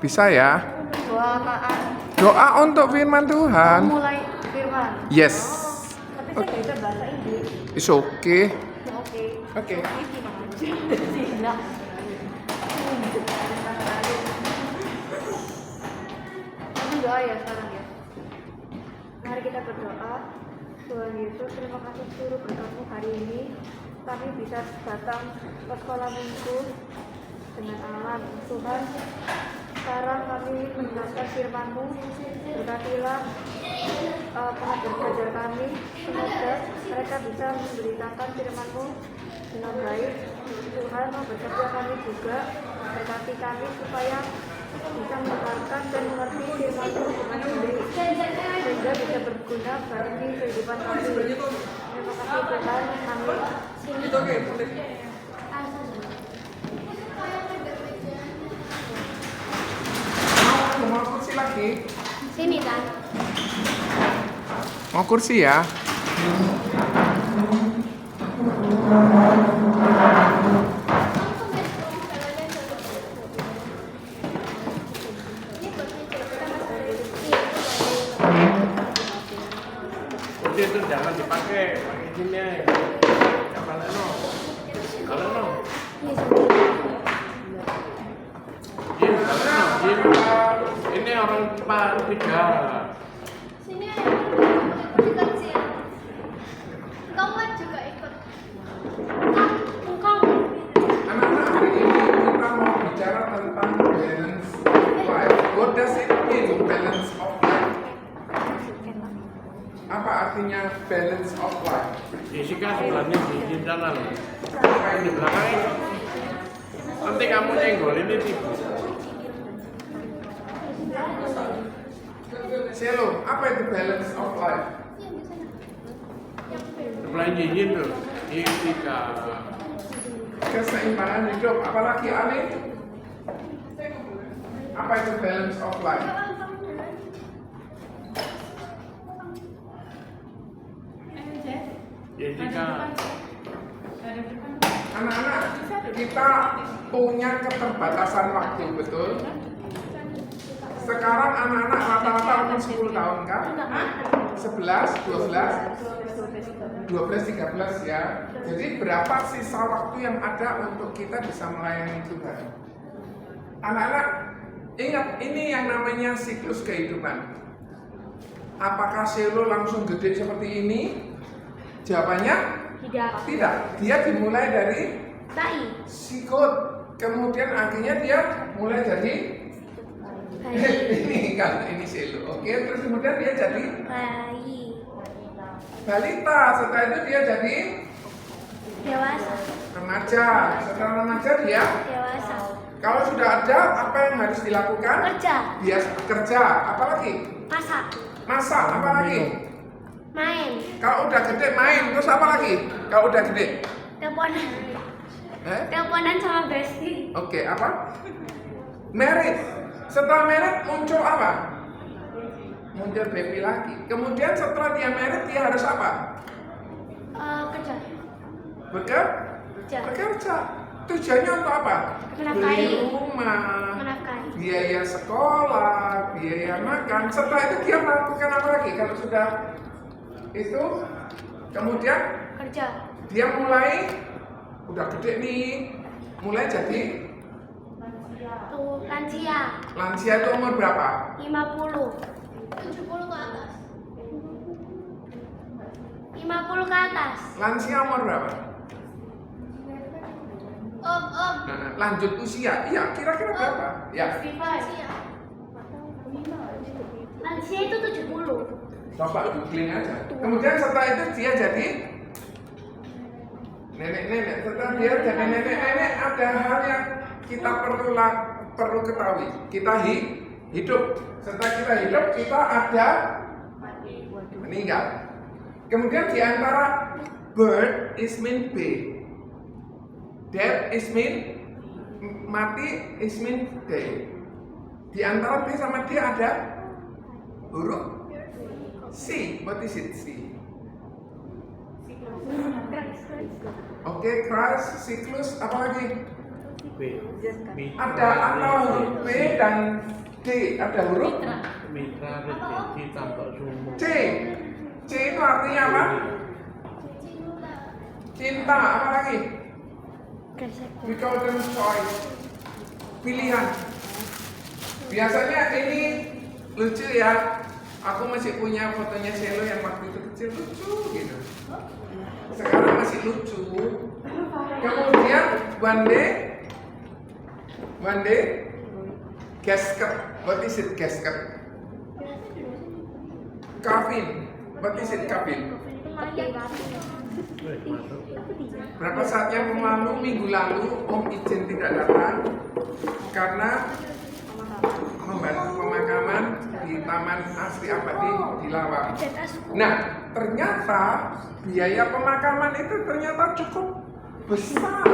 Bisa ya? Doa untuk firman Tuhan. Mulai firman. Yes. Tapi saya nggak bisa bahasa Inggris. It's okay. Oke. Oke. Nah. Kita doa ya sekarang ya. Mari kita berdoa. Tuhan Yesus, terima kasih seluruh berkat-Mu hari ini. Kami bisa datang ke sekolah minggu dengan aman. Tuhan, sekarang kami mendengarkan firman-Mu. Berkatilah pengajar belajar kami. Semoga mereka bisa memberitakan firman-Mu dengan baik. Tuhan mau bekerja kami juga. Berkati kami supaya bisa mendengarkan dan mengerti firman-Mu dengan baik, sehingga bisa berguna bagi kehidupan kami. Terima kasih Tuhan. Amin. Mau kursi lagi? Sini kan. Mau kursi ya? Kursi itu jangan dipakai, pakai gini aja. Kalau no. Jim, Jim. Ini orang Pak tiga. Sini ikut sih. Kamu juga ikut. Engkau. Anak-anak, hari ini kita mau bicara tentang balance of life. What does it mean, balance of life? Apa artinya balance of life? Jessica sebelahnya di sana loh. Kayak di belakang ini. Nanti kamu nyenggol ini tiba. Selo, apa itu balance of life? Sebelah Jin tuh. Jessica. Keseimbangan hidup, apalagi Ali? Apa itu balance of life? Jessica. Anak-anak, kita punya keterbatasan waktu, betul? Sekarang anak-anak rata-rata umur 10 tahun kan? 11, 12, 12, 13 ya. Jadi berapa sisa waktu yang ada untuk kita bisa melayani Tuhan? Anak-anak, ingat ini yang namanya siklus kehidupan. Apakah Selo langsung gede seperti ini? Jawabannya tidak. Dia dimulai dari sikut, kemudian akhirnya dia mulai jadi ini kan ini Selo. Oke, terus kemudian dia jadi balita. Setelah itu dia jadi Dewasa. remaja. Setelah remaja dia Dewasa. kalau sudah ada apa yang harus dilakukan? Kerja. Dia kerja. Apalagi? Masak. Masak. Apalagi? Main. Kalau udah gede main. Terus apa lagi? Kalau udah gede? Teleponan. Teleponan sama Besti. Oke, apa? Merit. Setelah merit muncul apa? Muncul baby lagi. Kemudian setelah dia merit dia harus apa? Kerja. Bekerja. Tujuannya untuk apa? Menafkahi. Beli rumah, Menafkahi. biaya sekolah, biaya makan. Setelah itu dia melakukan apa lagi? Kalau sudah itu, kemudian Kerja. dia mulai udah gede nih, mulai jadi Lansia. lansia. Itu umur berapa? 50. 70 ke atas. 50 ke atas. Lansia umur berapa? Om. Lanjut usia, iya kira-kira berapa? Ya, Lansia itu 70. coba googling aja. Kemudian setelah itu dia jadi nenek-nenek. Setelah dia jadi nenek-nenek, ada hal yang kita perlu ketahui. Kita hidup. Setelah kita hidup, kita ada meninggal. Kemudian di antara birth is mean baby, death is mean mati is mean day. Di antara B sama D ada huruf C. What is it? C. Oke, Christ, siklus, apa lagi? B. Ada atau huruf B dan D, ada huruf Mitra rezeki tambah sumur. C. C itu artinya apa? Cinta, apa lagi? We call them choice. Pilihan. Biasanya ini lucu ya. Aku masih punya fotonya Selo yang waktu itu kecil, lucu gitu. Sekarang masih lucu. Kemudian one day gasket. What is it gasket? Kafin. What is it kafin? Berapa saat yang lalu, minggu lalu, Om izin tidak datang karena membantu pemakaman di Taman Asri Abadi di Lawang. Nah, ternyata biaya pemakaman itu ternyata cukup besar,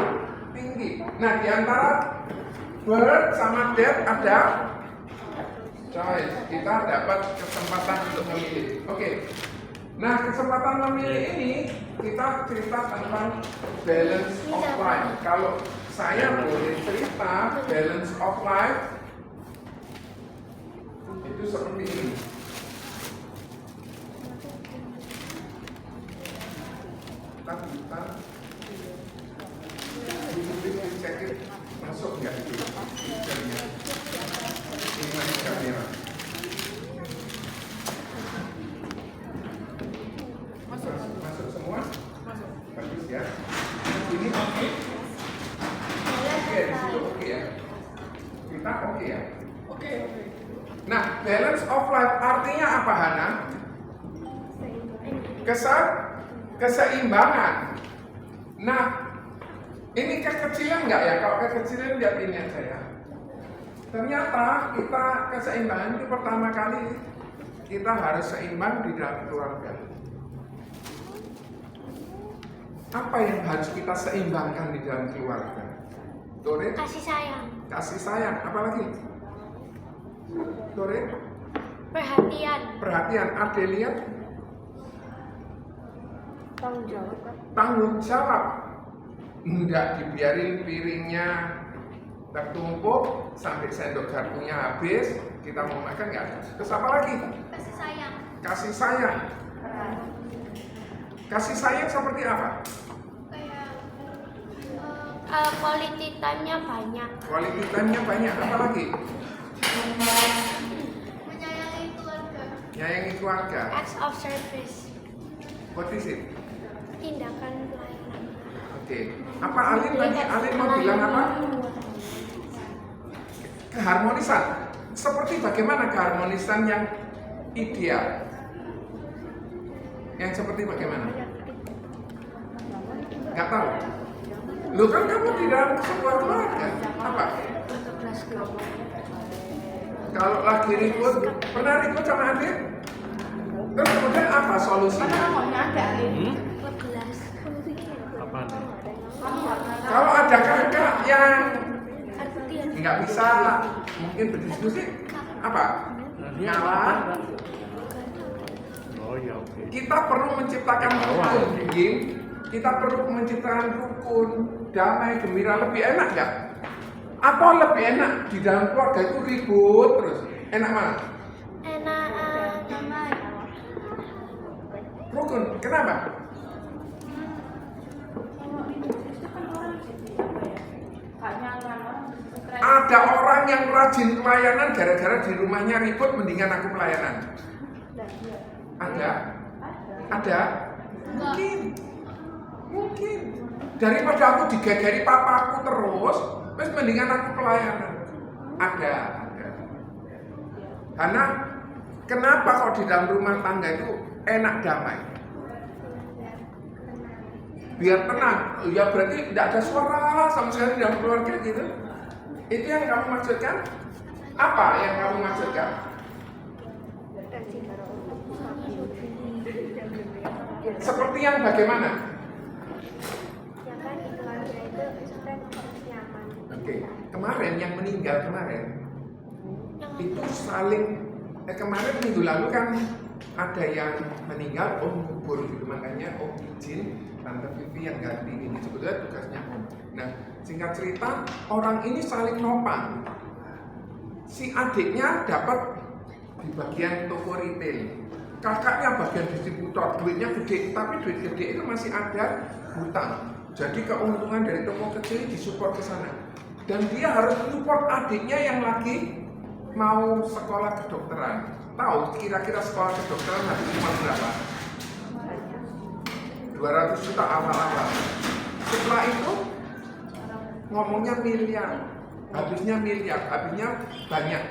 tinggi. Nah, di antara birth sama death ada choice. Kita dapat kesempatan untuk memilih. Oke. Nah, kesempatan memilih ini kita cerita tentang balance of life. Kalau saya boleh cerita balance of life itu seperti ini. Kita cekin masuk nggak itu? Ini masih kamera. Masuk semua? Masuk. Bagus ya. Ini oke. Oke, di situ oke ya. Kita oke ya. Oke. Nah, balance of life artinya apa, Hana? Keseimbangan. Nah, ini kekecilan nggak ya? Kalau kekecilan lihat ini aja ya. Ternyata kita keseimbangan itu pertama kali kita harus seimbang di dalam keluarga. Apa yang harus kita seimbangkan di dalam keluarga? Dore? Kasih sayang. Kasih sayang. Apa lagi? Dore? Perhatian. Perhatian. Adelia? Tanggung jawab kan? Tanggung jawab. Enggak dibiarin piringnya tertumpuk sampai sendok garpunya habis, kita mau makan nggak? Terus apa lagi? Kasih sayang. Kasih sayang. Kasih sayang seperti apa? Kayak quality time-nya banyak. Quality time-nya banyak. Apa lagi? Menyayangi keluarga. Nyayangi keluarga. Acts of service. What is it? Tindakan pelayanan. Oke. Apa Alin tadi? Alin mau bilang apa? Keharmonisan. Seperti bagaimana keharmonisan yang ideal? Yang seperti bagaimana? Nggak tahu. Lu kan kamu di dalam sebuah keluarga. Apa? Kalau lagi ribut, pernah ribut sama adik? Terus kemudian apa solusinya? Apa nih? Kalau ada kakak yang nggak bisa mungkin berdiskusi, apa? Ngalah. Oh ya oke. Kita perlu menciptakan rukun, Gim. Kita perlu menciptakan rukun, damai, gembira. Lebih enak nggak? Atau lebih enak di dalam keluarga itu ribut terus? Enak mana? Enak damai. Rukun. Kenapa? Ada orang yang rajin pelayanan gara-gara di rumahnya ribut, mendingan aku pelayanan. Ada? Ada? Mungkin. Daripada aku digagari papaku terus, terus mendingan aku pelayanan. Ada. Karena kenapa kalau di dalam rumah tangga itu enak damai? Biar tenang. Ya berarti tidak ada suara sama sekali di dalam keluarga gitu. Itu yang kamu maksudkan? Apa yang kamu maksudkan? Seperti yang bagaimana? Ya kan di keluarga itu kita nyaman. Oke, kemarin yang meninggal kemarin itu saling kemarin minggu lalu kan ada yang meninggal, Om kubur gitu, makanya Om izin Tante Vivi yang ganti ini, sebetulnya tugasnya Om. Nah, singkat cerita, orang ini saling nopang, si adiknya dapat di bagian toko retail, kakaknya bagian distributor, duitnya gede, tapi duit gede itu masih ada hutang. Jadi keuntungan dari toko kecil disupport ke sana. Dan dia harus support adiknya yang lagi mau sekolah kedokteran. Tahu kira-kira sekolah kedokteran harus cuma berapa? 200 juta awal-awal. Setelah itu ngomongnya miliar, habisnya banyak.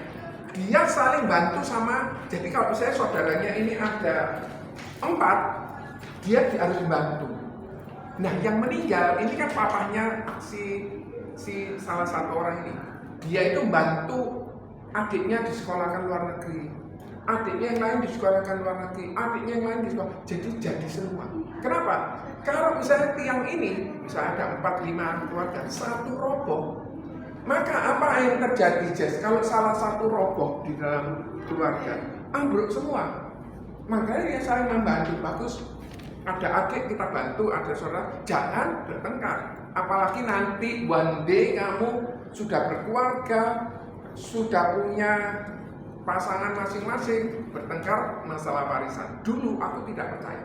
Dia saling bantu sama, jadi kalau saya saudaranya ini ada 4, dia harus bantu. Nah yang meninggal ini kan papahnya si salah satu orang ini. Dia itu bantu adiknya disekolahkan luar negeri, adiknya yang lain disekolahkan luar negeri, adiknya yang lain disekolahkan. Jadi semua. Kenapa? Kalau misalnya tiang ini, misalnya ada 4-5 keluarga, satu roboh, maka apa yang terjadi, Jess? Kalau salah satu roboh di dalam keluarga, ambruk semua. Makanya dia saling membantu. Bagus. Ada adik kita bantu, ada saudara, jangan bertengkar. Apalagi nanti one day kamu sudah berkeluarga, sudah punya pasangan masing-masing, bertengkar masalah warisan. Dulu aku tidak percaya.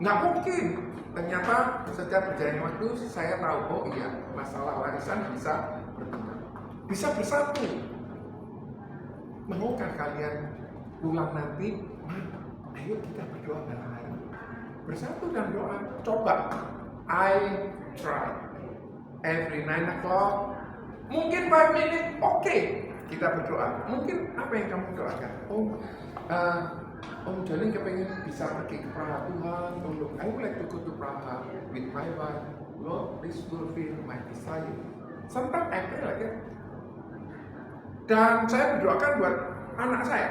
Nggak mungkin. Ternyata sejak berjalannya waktu saya tahu, oh iya, masalah warisan bisa bertengkar, bisa bersatu. Maukah kalian pulang nanti? Ayo kita berdoa bareng-bareng, bersatu dan doa. Coba, I try every 9 o'clock. Mungkin 5 minutes, oke, kita berdoa. Mungkin apa yang kamu doakan? Om Joni kepengen bisa pergi ke Praha, Tuhan, tolong. I would like to go to Praha with my wife. Lord, please fulfill my desire. Sometimes I pray like that. Dan saya berdoakan buat anak saya.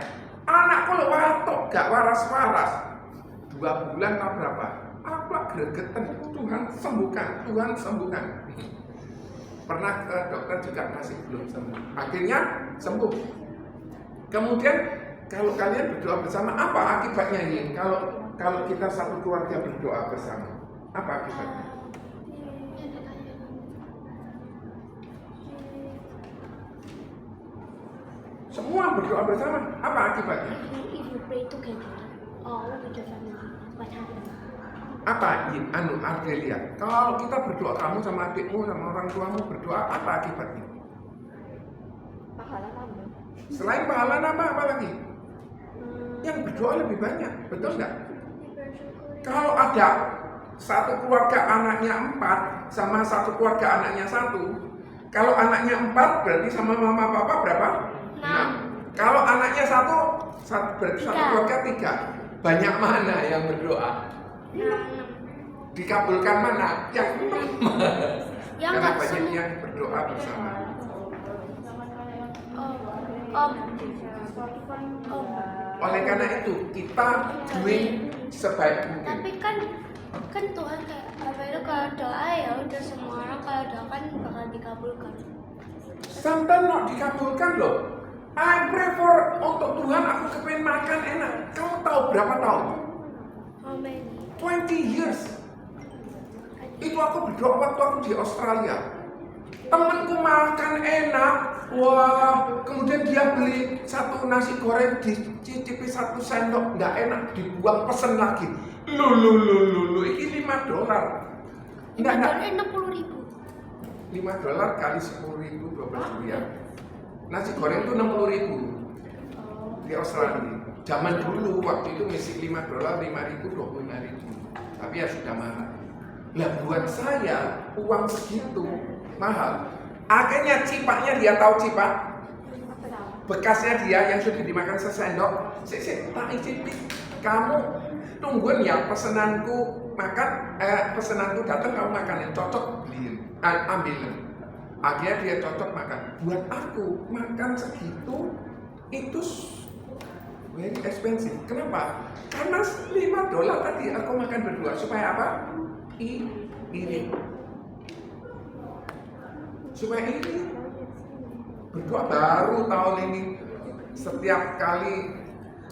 Anakku lo watok, gak waras-waras. 2 bulan atau berapa? Aku gregetan. Tuhan sembuhkan. Pernah ke dokter juga masih belum sembuh. Akhirnya sembuh. Kemudian kalau kalian berdoa bersama, apa akibatnya ini? Kalau kita satu keluarga berdoa bersama, apa akibatnya? Semua berdoa bersama, apa akibatnya? If you pray together, all with the family, what happens? Apa Ardelia? Kalau kita berdoa, kamu sama adikmu sama orang tuamu berdoa, apa akibatnya? Pahala nambah. Selain pahala nambah apa lagi? Yang berdoa lebih banyak, betul nggak? Kalau ada satu keluarga anaknya 4 sama satu keluarga anaknya 1, kalau anaknya 4 berarti sama mama papa berapa? 6. Kalau anaknya 1 berarti satu keluarga 3. Banyak mana yang berdoa? 6. Dikabulkan mana? Yang 6. Yang Karena nggak banyak semua. yang berdoa bersama. Oleh karena itu kita doing sebaik mungkin. Tapi kan Tuhan kayak apa itu, kalau doa ya udah semua orang kalau doa kan bakal dikabulkan. Sometimes not dikabulkan loh. I pray for untuk Tuhan, aku kepengen makan enak. Kamu tahu berapa tahun? How many? 20 years. Itu aku berdoa waktu aku di Australia. Temanku makan enak, wah, kemudian dia beli satu nasi goreng, dicicipi 1 sendok, nggak enak, dibuang, pesen lagi. Lu, ini $5. Enggak. $60.000. $5 kali 10.000, 12 rupiah. Nasi goreng itu 60.000 di Australia. Zaman dulu waktu itu misi $5, 5.000, 25.000. Tapi ya sudah mahal. Lah buat saya uang segitu mahal. Akhirnya cipaknya, dia tahu cipak? Bekasnya dia yang sudah dimakan sesendok. Tak icipi. Kamu tungguin ya pesenanku makan, pesenanku datang kamu makan yang cocok beliin, ambilin. Akhirnya dia cocok makan. Buat aku makan segitu itu very expensive. Kenapa? Karena $5 tadi aku makan berdua supaya apa? Ini. Supaya ini berdoa baru tahun ini. Setiap kali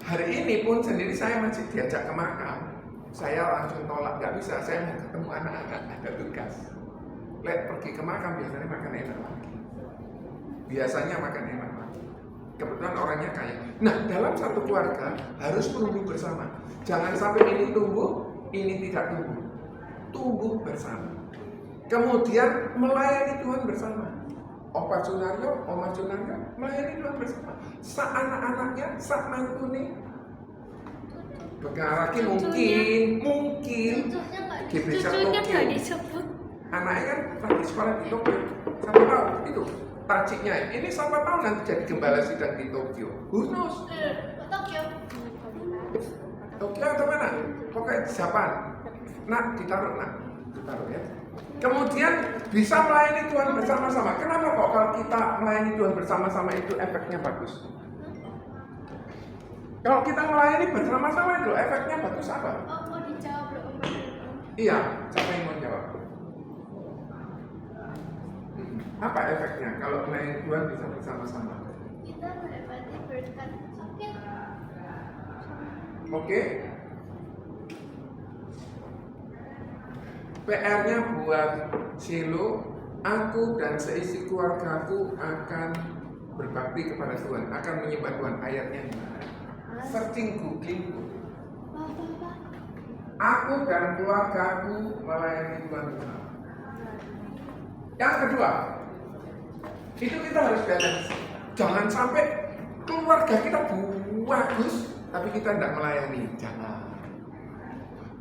hari ini pun sendiri saya masih diajak ke makam. Saya langsung tolak, nggak bisa, saya mau ketemu anak-anak, ada tugas. Pergi ke makam biasanya makan enak lagi. Biasanya makan enak lagi. Kebetulan orangnya kaya. Nah, dalam satu keluarga harus tumbuh bersama. Jangan sampai ini tumbuh, ini tidak tumbuh. Tumbuh bersama. Kemudian melayani Tuhan bersama. Opa Sunario, Oma Sunario melayani Tuhan bersama. Sa anak-anaknya, sa mantune. Begaraki mungkin Cucunya nggak disebut. anaknya kan lagi sekolah di Tokyo. Siapa tahu itu tajiknya. Ini siapa tahu nanti jadi gembala sidang di Tokyo. Who knows? Tokyo. Tokyo atau mana? Pokoknya Jepang. Nak, ditaruh ya. Kemudian bisa melayani Tuhan bersama-sama. Kenapa kok kalau kita melayani Tuhan bersama-sama itu efeknya bagus? Kalau kita melayani bersama-sama itu efeknya bagus apa? Oh, mau dijawab belum? Iya, siapa yang mau jawab? Apa efeknya kalau melayani Tuhan bisa bersama-sama? Kita mendapati berkat. Oke. PR-nya buat Silo, aku dan seisi keluargaku akan berbakti kepada Tuhan, akan menyembah Tuhan. Ayatnya gimana? Searching, googling. Aku dan keluargaku melayani Tuhan bersama. Yang kedua, itu kita harus balance. Jangan sampai keluarga kita bagus, tapi kita tidak melayani. Jangan.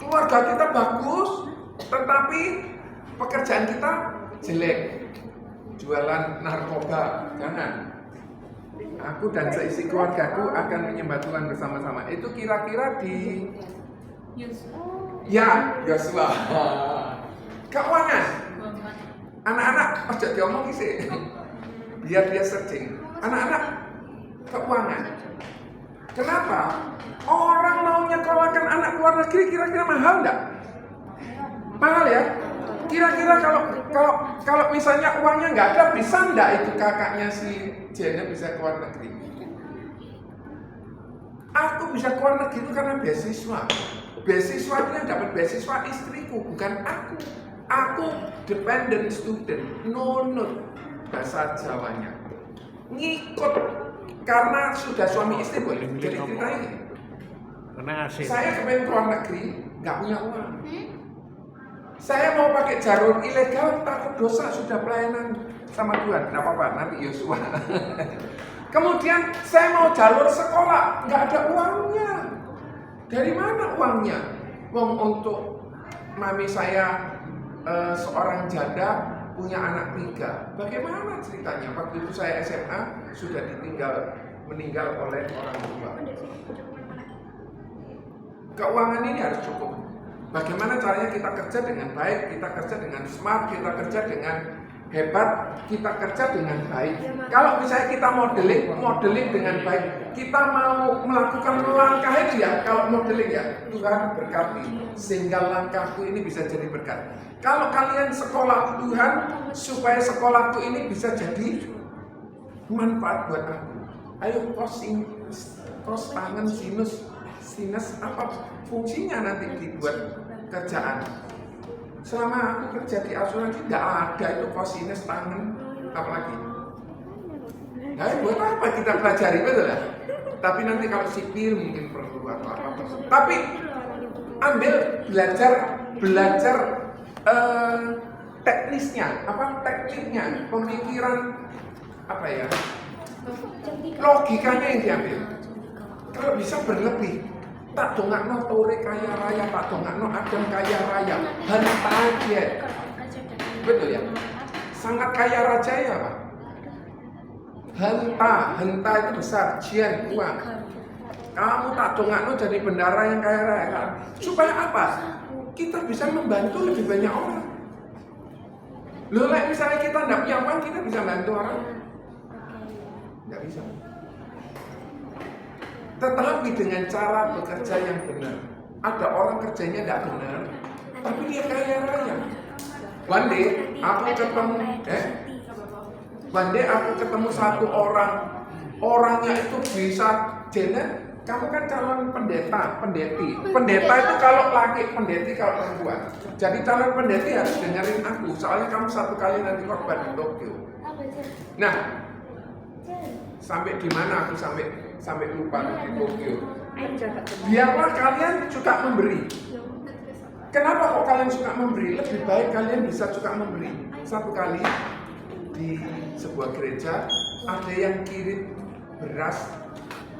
Keluarga kita bagus, tetapi pekerjaan kita jelek. Jualan narkoba, jangan. Aku dan seisi keluargaku akan menyembah Tuhan bersama-sama. Itu kira-kira di Yosua. Keuangan. Anak-anak, ojo diomong sih. Biar dia searching. Anak-anak, keuangan. Kenapa? Orang mau nyekolahkan anak luar negeri kira-kira mahal enggak? Mahal ya? Kira-kira kalau misalnya uangnya nggak ada, bisa enggak itu kakaknya si Jena bisa keluar negeri? Aku bisa keluar negeri itu karena beasiswa. Beasiswa itu yang dapat beasiswa istriku, bukan aku. Aku dependent student, nunut bahasa Jawanya. Ngikut karena sudah suami istri boleh. Jadi cerita ini. Karena asik. Saya kepengen keluar negeri, nggak punya uang. Saya mau pakai jalur ilegal, takut dosa, sudah pelayanan sama Tuhan. Nggak apa-apa, nanti Yosua. Kemudian saya mau jalur sekolah, nggak ada uangnya. Dari mana uangnya? Uang untuk mami saya seorang janda punya anak 3. Bagaimana ceritanya? Waktu itu saya SMA sudah meninggal oleh orang tua. Keuangan ini harus cukup. Bagaimana caranya kita kerja dengan baik, kita kerja dengan smart, kita kerja dengan hebat, kita kerja dengan baik. Kalau misalnya kita modeling dengan baik, kita mau melakukan langkah itu ya, kalau modeling ya, Tuhan berkati sehingga langkahku ini bisa jadi berkat. Kalau kalian sekolah Tuhan, supaya sekolahku ini bisa jadi manfaat buat aku. Ayo cos tangan sinus apa fungsinya nanti dibuat kerjaan. Selama aku kerja di asuransi nggak ada itu kosinus tangan apalagi. Nah, buat apa kita pelajari, betul ya? Tapi nanti kalau sipil mungkin perlu atau apa. Tapi ambil belajar teknisnya, tekniknya, pemikiran apa ya? Logikanya yang diambil. Kalau bisa berlebih, tak dongakno tore kaya raya, tak dongakno adem kaya raya, hanta aja. Betul ya? Sangat kaya raja ya Pak. Henta itu besar, jian uang. Kamu tak dongakno jadi bendara yang kaya raya kan? Supaya apa? Kita bisa membantu lebih banyak orang. Loh, misalnya kita tidak punya uang, kita bisa bantu orang? Tidak bisa. Tetapi dengan cara bekerja yang benar. Ada orang kerjanya tidak benar, tapi dia kaya raya. One day aku ketemu satu orang, orangnya itu bisa Janet. Kamu kan calon pendeti. Pendeta itu kalau laki, pendeti kalau perempuan. Jadi calon pendeti harus dengerin aku, soalnya kamu satu kali nanti korban di Tokyo. Nah, sampai di mana aku sampai lupa di Tokyo. Aja Kak. Biarlah kalian suka memberi. Kenapa kok kalian suka memberi? Lebih baik kalian bisa suka memberi. Satu kali di sebuah gereja ada yang kirim beras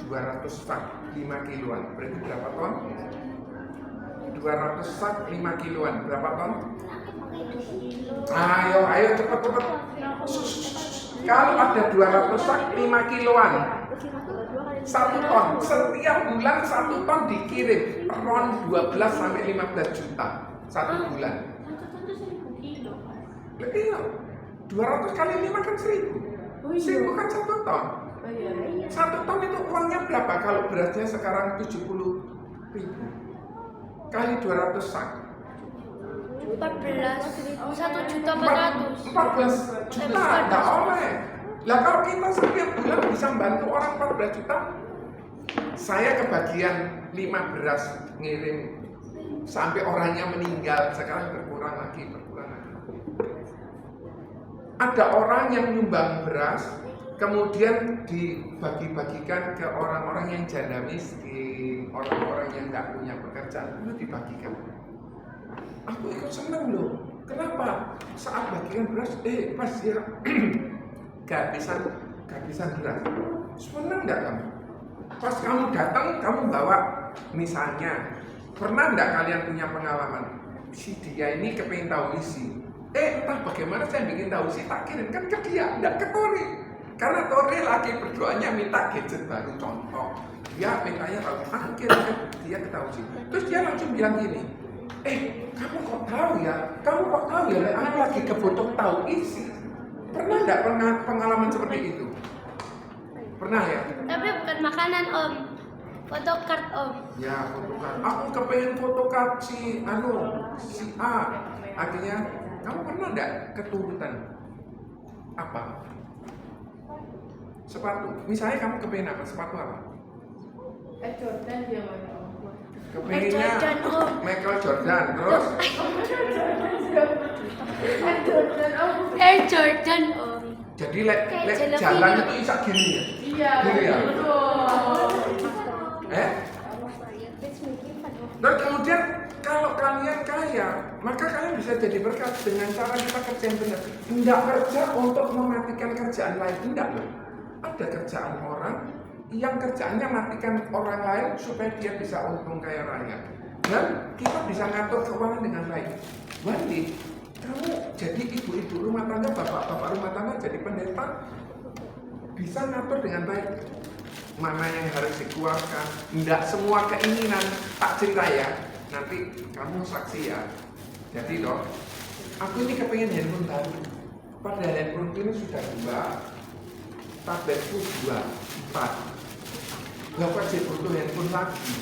200 sak 5 kiloan. Berarti berapa ton? 200 sak 5 kiloan. Berapa ton? Ayo cepat. Kalau ada 200 sak 5 kiloan, 1 ton. Setiap bulan 1 ton dikirim. Ron 12 sampai 15 juta 1 bulan. Iya. 200 kali 5 kan 1000. 1000 kan 1 ton. 1 ton itu uangnya berapa? Kalau berasnya sekarang 70.000 kali 200 sak 1.400.000. 14 juta, enggak oleh. Lah kalau kita setiap bulan bisa membantu orang 14 juta, saya kebagian 5 beras ngirim sampai orangnya meninggal, sekarang berkurang lagi. Ada orang yang nyumbang beras, kemudian dibagi-bagikan ke orang-orang yang janda miskin, orang-orang yang nggak punya pekerjaan, itu dibagikan. Aku ikut seneng loh. Kenapa? Saat bagian beras, pas dia kehabisan beras. Seneng nggak kamu? Pas kamu datang, kamu bawa, misalnya, pernah nggak kalian punya pengalaman? Si dia ini kepengen tahu isi. Entah bagaimana saya bikin tahu isi, tak kirimkan ke dia, nggak ke Tori. Karena Tori lagi berdoanya minta gadget baru, contoh. Dia mintanya tahu, aku kirimkan dia ke tahu isi. Terus dia langsung bilang gini, kamu kok tahu ya? Aku lagi kebutuhan tahu isi. Pernah nggak pengalaman seperti itu? Pernah ya? Tapi bukan makanan Om, photocard Om. Ya, photocard. Aku kepengen photocard si A. Akhirnya, kamu pernah nggak keturutan? Apa? Sepatu. Misalnya kamu kepengen apa? Sepatu apa? Jordan dia mana? Kepengennya Jordan, Om. Michael Jordan. Terus? Air Jordan Om. Jadi Kayak jalan jalan video. itu isak gini ya? Iya, Gini ya? Dan kemudian kalau kalian kaya, maka kalian bisa jadi berkat dengan cara kita kerja yang benar. Tidak kerja untuk mematikan kerjaan lain, tidak loh. Ada kerjaan orang yang kerjaannya matikan orang lain supaya dia bisa untung kaya raya. Dan kita bisa ngatur keuangan dengan baik. Wandi, kamu jadi ibu-ibu rumah tangga, bapak-bapak rumah tangga, jadi pendeta, bisa ngatur dengan baik. Mana yang harus dikeluarkan. Tidak semua keinginan, tak cerita ya. Nanti kamu saksi ya. Jadi dong, aku ini kepengen handphone baru. Padahal handphone ini sudah 2, tabletku 2, 4. Bapak jadi butuh handphone lagi.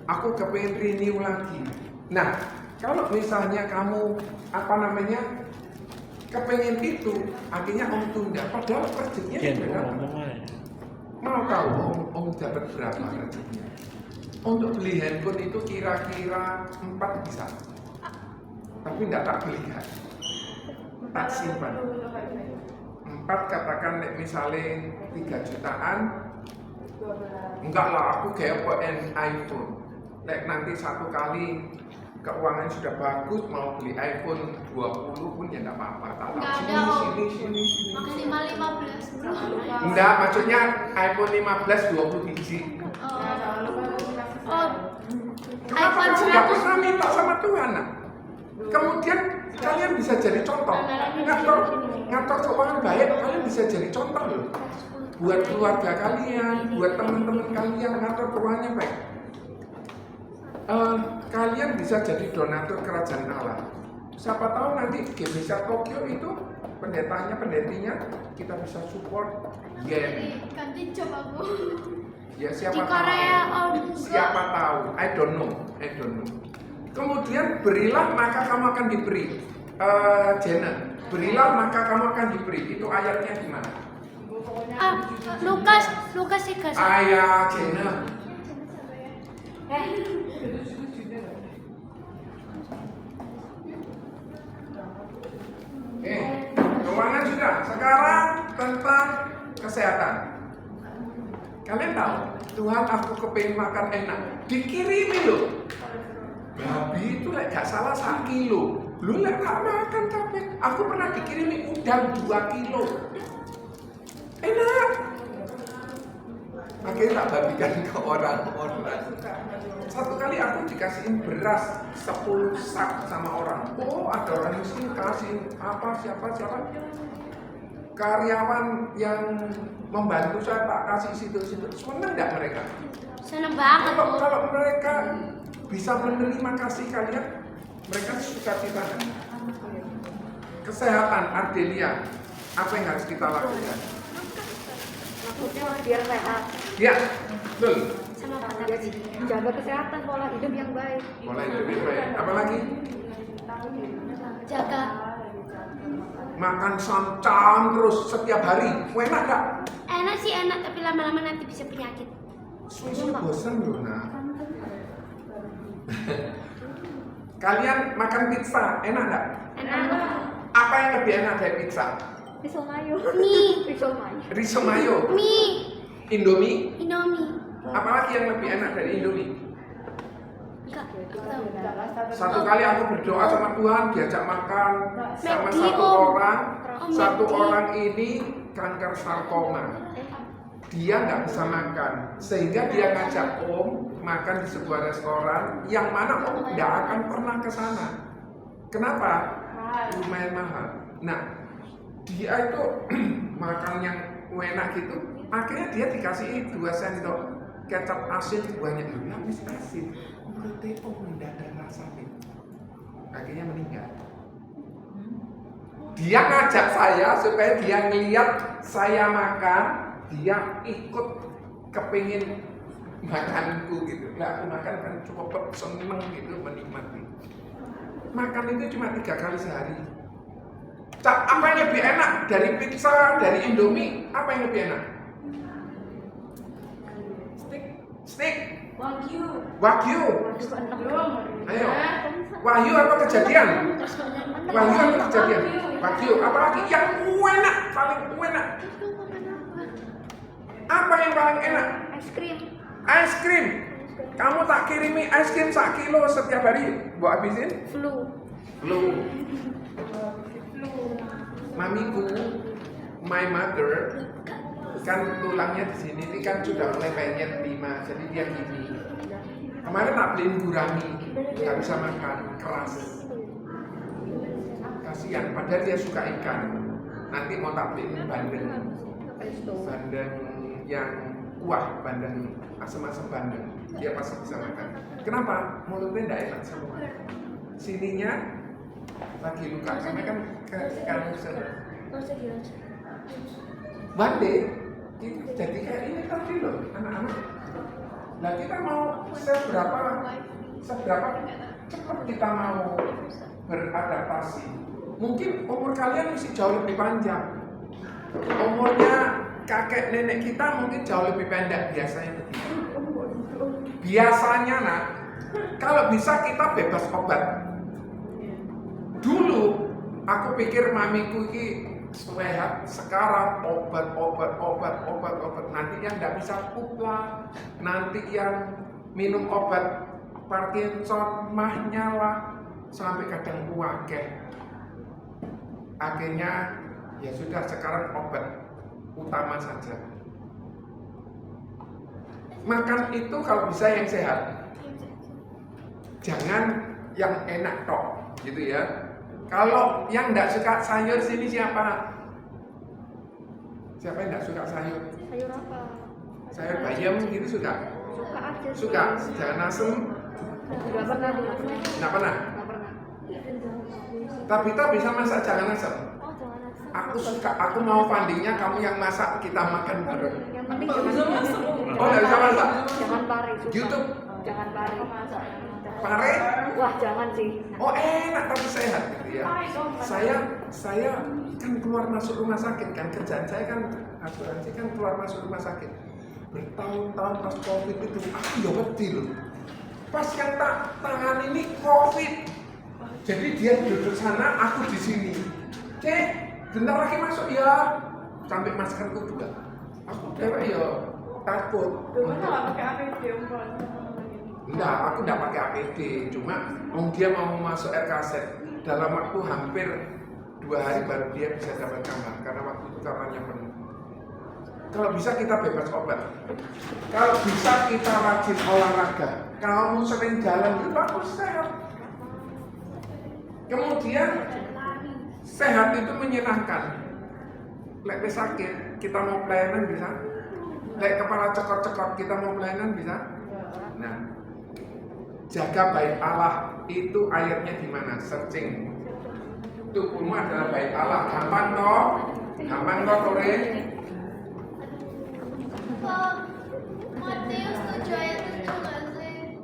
Aku kepengen renew lagi. Nah, kalau misalnya kamu kepengen itu, akhirnya om tunda. Padahal rezekinya sudah dapat. Mau tahu om dapat berapa rezekinya? Untuk beli handphone itu kira-kira 4 bisa. Tapi enggak tak belikan. Tak simpan. 4 katakan misalnya 3 jutaan. Enggak lah, aku kayak pengen iPhone. Nanti satu kali keuangan sudah bagus, mau beli iPhone 20 pun ya enggak apa-apa. Enggak ada Om. Sini. Maksimal 15 bro. Enggak, maksudnya iPhone 15 20 biji. Oh, Kenapa iPhone kamu nggak 100. pernah minta sama Tuhan? Nak? Kemudian kalian bisa jadi contoh. Ngatur keuangan baik, kalian bisa jadi contoh loh. Buat keluarga kalian, buat teman-teman kalian, ngatur keuangannya baik. Kalian bisa jadi donatur kerajaan Allah. Siapa tahu nanti GBK Tokyo itu pendetinya kita bisa support yen. Ganti job aku. Ya siapa Di Korea tahu. Om. Siapa tahu? I don't know. Kemudian berilah maka kamu akan diberi. Jenna, berilah maka kamu akan diberi. Itu ayatnya di mana? Lukas 3. Ayat Jenna. Keuangan sudah. Sekarang tentang Kesehatan. Kalian tahu, Tuhan aku kepengen makan enak, dikirimi loh. Babi itu gak salah 1 kilo. Lu gak makan capek. Aku pernah dikirimi udang 2 kilo. Enak. Akhirnya tak bagikan ke orang-orang. Satu kali aku dikasihin beras 10 sak sama orang. Oh, ada orang miskin kasih apa siapa. Karyawan yang membantu saya tak kasih situ-situ. Senang nggak mereka? Seneng banget. Kalau mereka bisa menerima kasih kalian, mereka suka cita. Kesehatan Ardelia, apa yang harus kita lakukan? Maksudnya biar sehat. Ya, betul. Sama Pak Jadi jaga kesehatan, pola hidup yang baik. Mulai lebih baik. Apalagi Jaga. makan santan terus setiap hari. Enak gak? Enak sih enak, tapi lama-lama nanti bisa penyakit. Susu bosan loh, nah. Kalian makan pizza, enak gak? Enak. Apa yang lebih enak dari pizza? Pisau mayo. Mie. Pisau mayo. Riso mayo, Mie. Indomie. Indomie. Apalagi yang lebih enak dari Indomie? Enggak. Satu kali aku berdoa sama Tuhan, diajak makan sama McD, satu Om. orang. Om, Satu McD. orang ini kanker sarkoma. Dia nggak bisa makan, sehingga dia ngajak Om makan di sebuah restoran yang mana Om nggak akan pernah ke sana. Kenapa? Lumayan mahal. Nah, dia itu makan yang enak gitu. Akhirnya dia dikasih 2 sendok kecap asin banyak dulu, habis asin. Mulutnya Om nggak ada rasanya. Akhirnya meninggal. Dia ngajak saya supaya dia ngeliat saya makan, dia ikut kepingin makanku gitu. Nah, aku makan kan cukup seneng gitu, menikmati. Makan itu cuma 3 kali sehari. Apa yang lebih enak dari pizza, dari Indomie? Apa yang lebih enak? Steak. Wagyu. Ayo. Wahyu apa kejadian? Wahyu apa kejadian? Wagyu. Apalagi yang enak, paling enak. Apa yang paling enak? Es krim. Es krim. Kamu tak kirimi es krim 1 kilo setiap hari, buat habisin? Flu. Mamiku, my mother, kan tulangnya di sini ini kan sudah mulai penyet 5, jadi dia gini. Kemarin tak beliin gurami, nggak bisa makan, keras. Kasihan, padahal dia suka ikan. Nanti mau tak beliin bandeng yang kuah, bandeng asam-asam bandeng. Dia pasti bisa makan. Kenapa? Mulutnya nggak enak semua. Sininya lagi luka, karena kan kanker. Bande itu jadi kayak ini tadi loh, anak-anak. Nah, kita mau seberapa cepat kita mau beradaptasi. Mungkin umur kalian mesti jauh lebih panjang. Umurnya kakek nenek kita mungkin jauh lebih pendek biasanya begitu. Biasanya nak, kalau bisa kita bebas obat. Dulu aku pikir mamiku ini sehat, sekarang obat. Nanti yang nggak bisa kupla, nanti yang minum obat Parkinson, mahnya lah, sampai kadang kuakeh. Akhirnya ya sudah, sekarang obat utama saja. Makan itu kalau bisa yang sehat, jangan yang enak tok, gitu ya. Kalau yang nggak suka sayur sini siapa? Siapa yang nggak suka sayur? Sayur apa? Sayur bayam gitu suka? Suka aja. Suka. Jangan asem. Nggak pernah. Nggak pernah. Tabita bisa masak jangan asem. Oh, jangan asam. Aku suka. Aku mau bandingnya kamu yang masak, kita makan bareng. Yang penting jangan Oh, nggak bisa masak? Jangan pare. Susah. YouTube. Jangan pare. Pare? Wah, jangan sih. Oh, enak tapi sehat gitu ya. Saya kan keluar masuk rumah sakit kan, kerjaan saya kan asuransi kan keluar masuk rumah sakit. Bertahun-tahun pas COVID itu aku ya wedi loh. Pas yang tangan ini COVID. Jadi dia duduk sana, aku di sini. Cek, bentar lagi masuk ya. Sampai maskerku juga. Cewek ya takut. Dulu nggak pakai APD umpon. Enggak, aku enggak pakai APD. Cuma dia mau masuk RKZ dalam waktu hampir 2 hari baru dia bisa dapat kamar karena waktu itu kamarnya penuh. Kalau bisa kita bebas obat. Kalau bisa kita rajin olahraga. Kalau sering jalan itu bagus sehat. Kemudian sehat itu menyenangkan. Lek sakit kita mau pelayanan bisa. Lek kepala cekot-cekot kita mau pelayanan bisa. Nah, jaga bait Allah itu ayatnya di mana? Searching. Tubuhmu adalah bait Allah. Gampang toh? Gampang toh, Tore? Matius 7 ayat 7 nggak sih?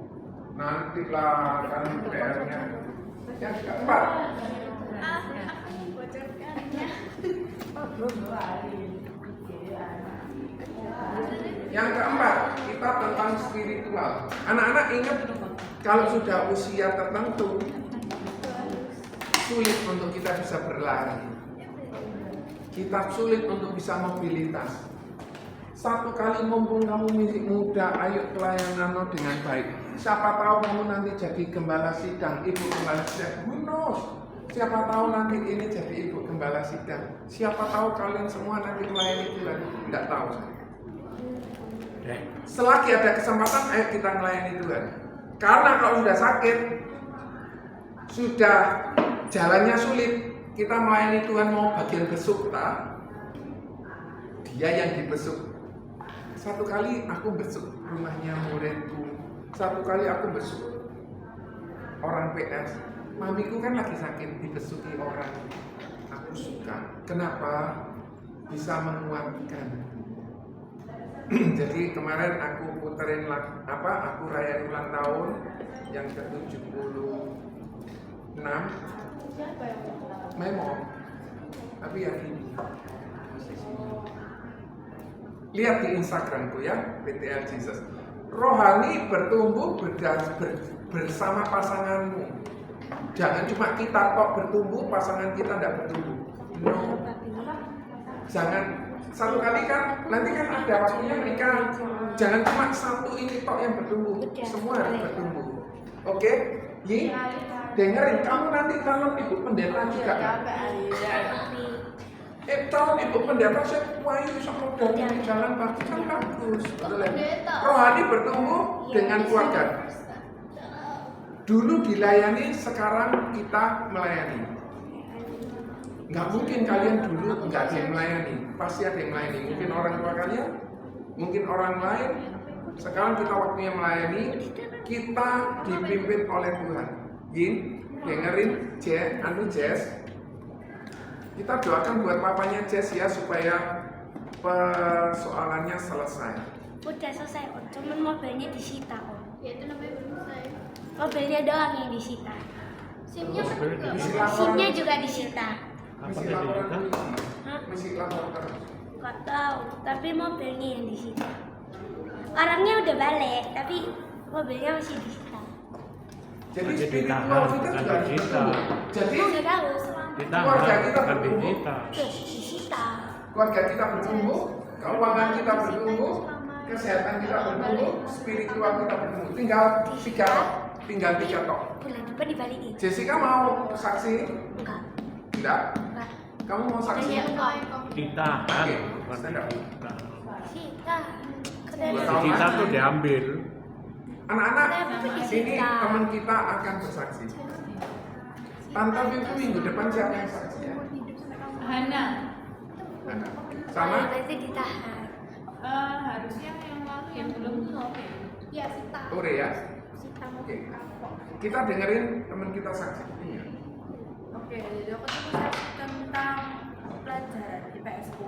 Nanti lah kan PR-nya. Yang keempat, Aku bocorkannya. kita tentang spiritual. Anak-anak ingat kalau sudah usia tertentu sulit untuk kita bisa berlari. Kita sulit untuk bisa mobilitas. Satu kali mumpung kamu masih muda, ayo pelayanan dengan baik. Siapa tahu kamu nanti jadi gembala sidang, ibu gembala sidang. Who knows? Siapa tahu nanti ini jadi ibu gembala sidang. Siapa tahu kalian semua nanti melayani Tuhan. Tidak tahu. Selagi ada kesempatan, ayo kita melayani Tuhan. Karena kalau sudah sakit, sudah jalannya sulit, kita melayani Tuhan mau bagian besuk tak? Dia yang dibesuk. Satu kali aku besuk rumahnya muridku. Satu kali aku besuk orang PS. Mamiku kan lagi sakit dibesuki orang. Aku suka. Kenapa? Bisa menguatkan. Jadi kemarin aku puterin aku rayain ulang tahun yang ke-76. Memo. Tapi ya ini. Lihat di Instagramku ya, PTL Jesus. Rohani bertumbuh bersama pasanganmu. Jangan cuma kita kok bertumbuh, pasangan kita tidak bertumbuh. No. Jangan satu kali kan, nanti kan ada waktunya menikah. Jangan cuma satu ini tok yang bertumbuh, semua harus bertumbuh. Oke? Yi, dengerin kamu nanti calon ibu pendeta juga kan? Calon ibu pendeta saya wayu sama dari jalan bagus kan bagus. Rohani bertumbuh dengan keluarga. Dulu dilayani, sekarang kita melayani. Nggak mungkin kalian dulu nggak ada yang melayani, pasti ada yang melayani. Mungkin orang tua kalian, mungkin orang lain. Sekarang kita waktunya melayani, kita dipimpin oleh Tuhan. Yin, dengerin Jess. Kita doakan buat papanya Jess ya supaya persoalannya selesai. Udah selesai Om, cuman mobilnya disita Om. Ya itu namanya belum selesai. Mobilnya doang yang disita. SIM-nya kan Mobilnya juga. disita. SIM-nya juga disita. Misi laporan polisi, misi laporan terus. Gak tahu, tapi mobilnya yang disita. Orangnya udah balik, tapi mobilnya masih disita. Jadi spiritual kita juga disita. Jadi Nggak tahu. keluarga kita bertumbuh, Disita. keluarga kita bertumbuh, keuangan kita bertumbuh, kesehatan kita bertumbuh, spiritual kita bertumbuh. Tinggal 3 tok. Bulan depan dibalikin. Jessica mau saksi? Enggak. Enggak. Enggak. Kamu mau saksi? Ditahan, bukan Stand up. ditahan. Disita. Kita tuh diambil. Anak-anak, Tapi ini disita. teman kita akan bersaksi. Tante Vivi minggu depan siapa yang saksi ya? Hana. Nah, sama? Berarti ditahan. Harusnya yang lalu yang belum tuh Ya, sita. Sore ya? Sita mau Oke. Kita dengerin teman kita saksi. Iya. Oke, jadi aku tuh saksi tentang pelajaran di PSku.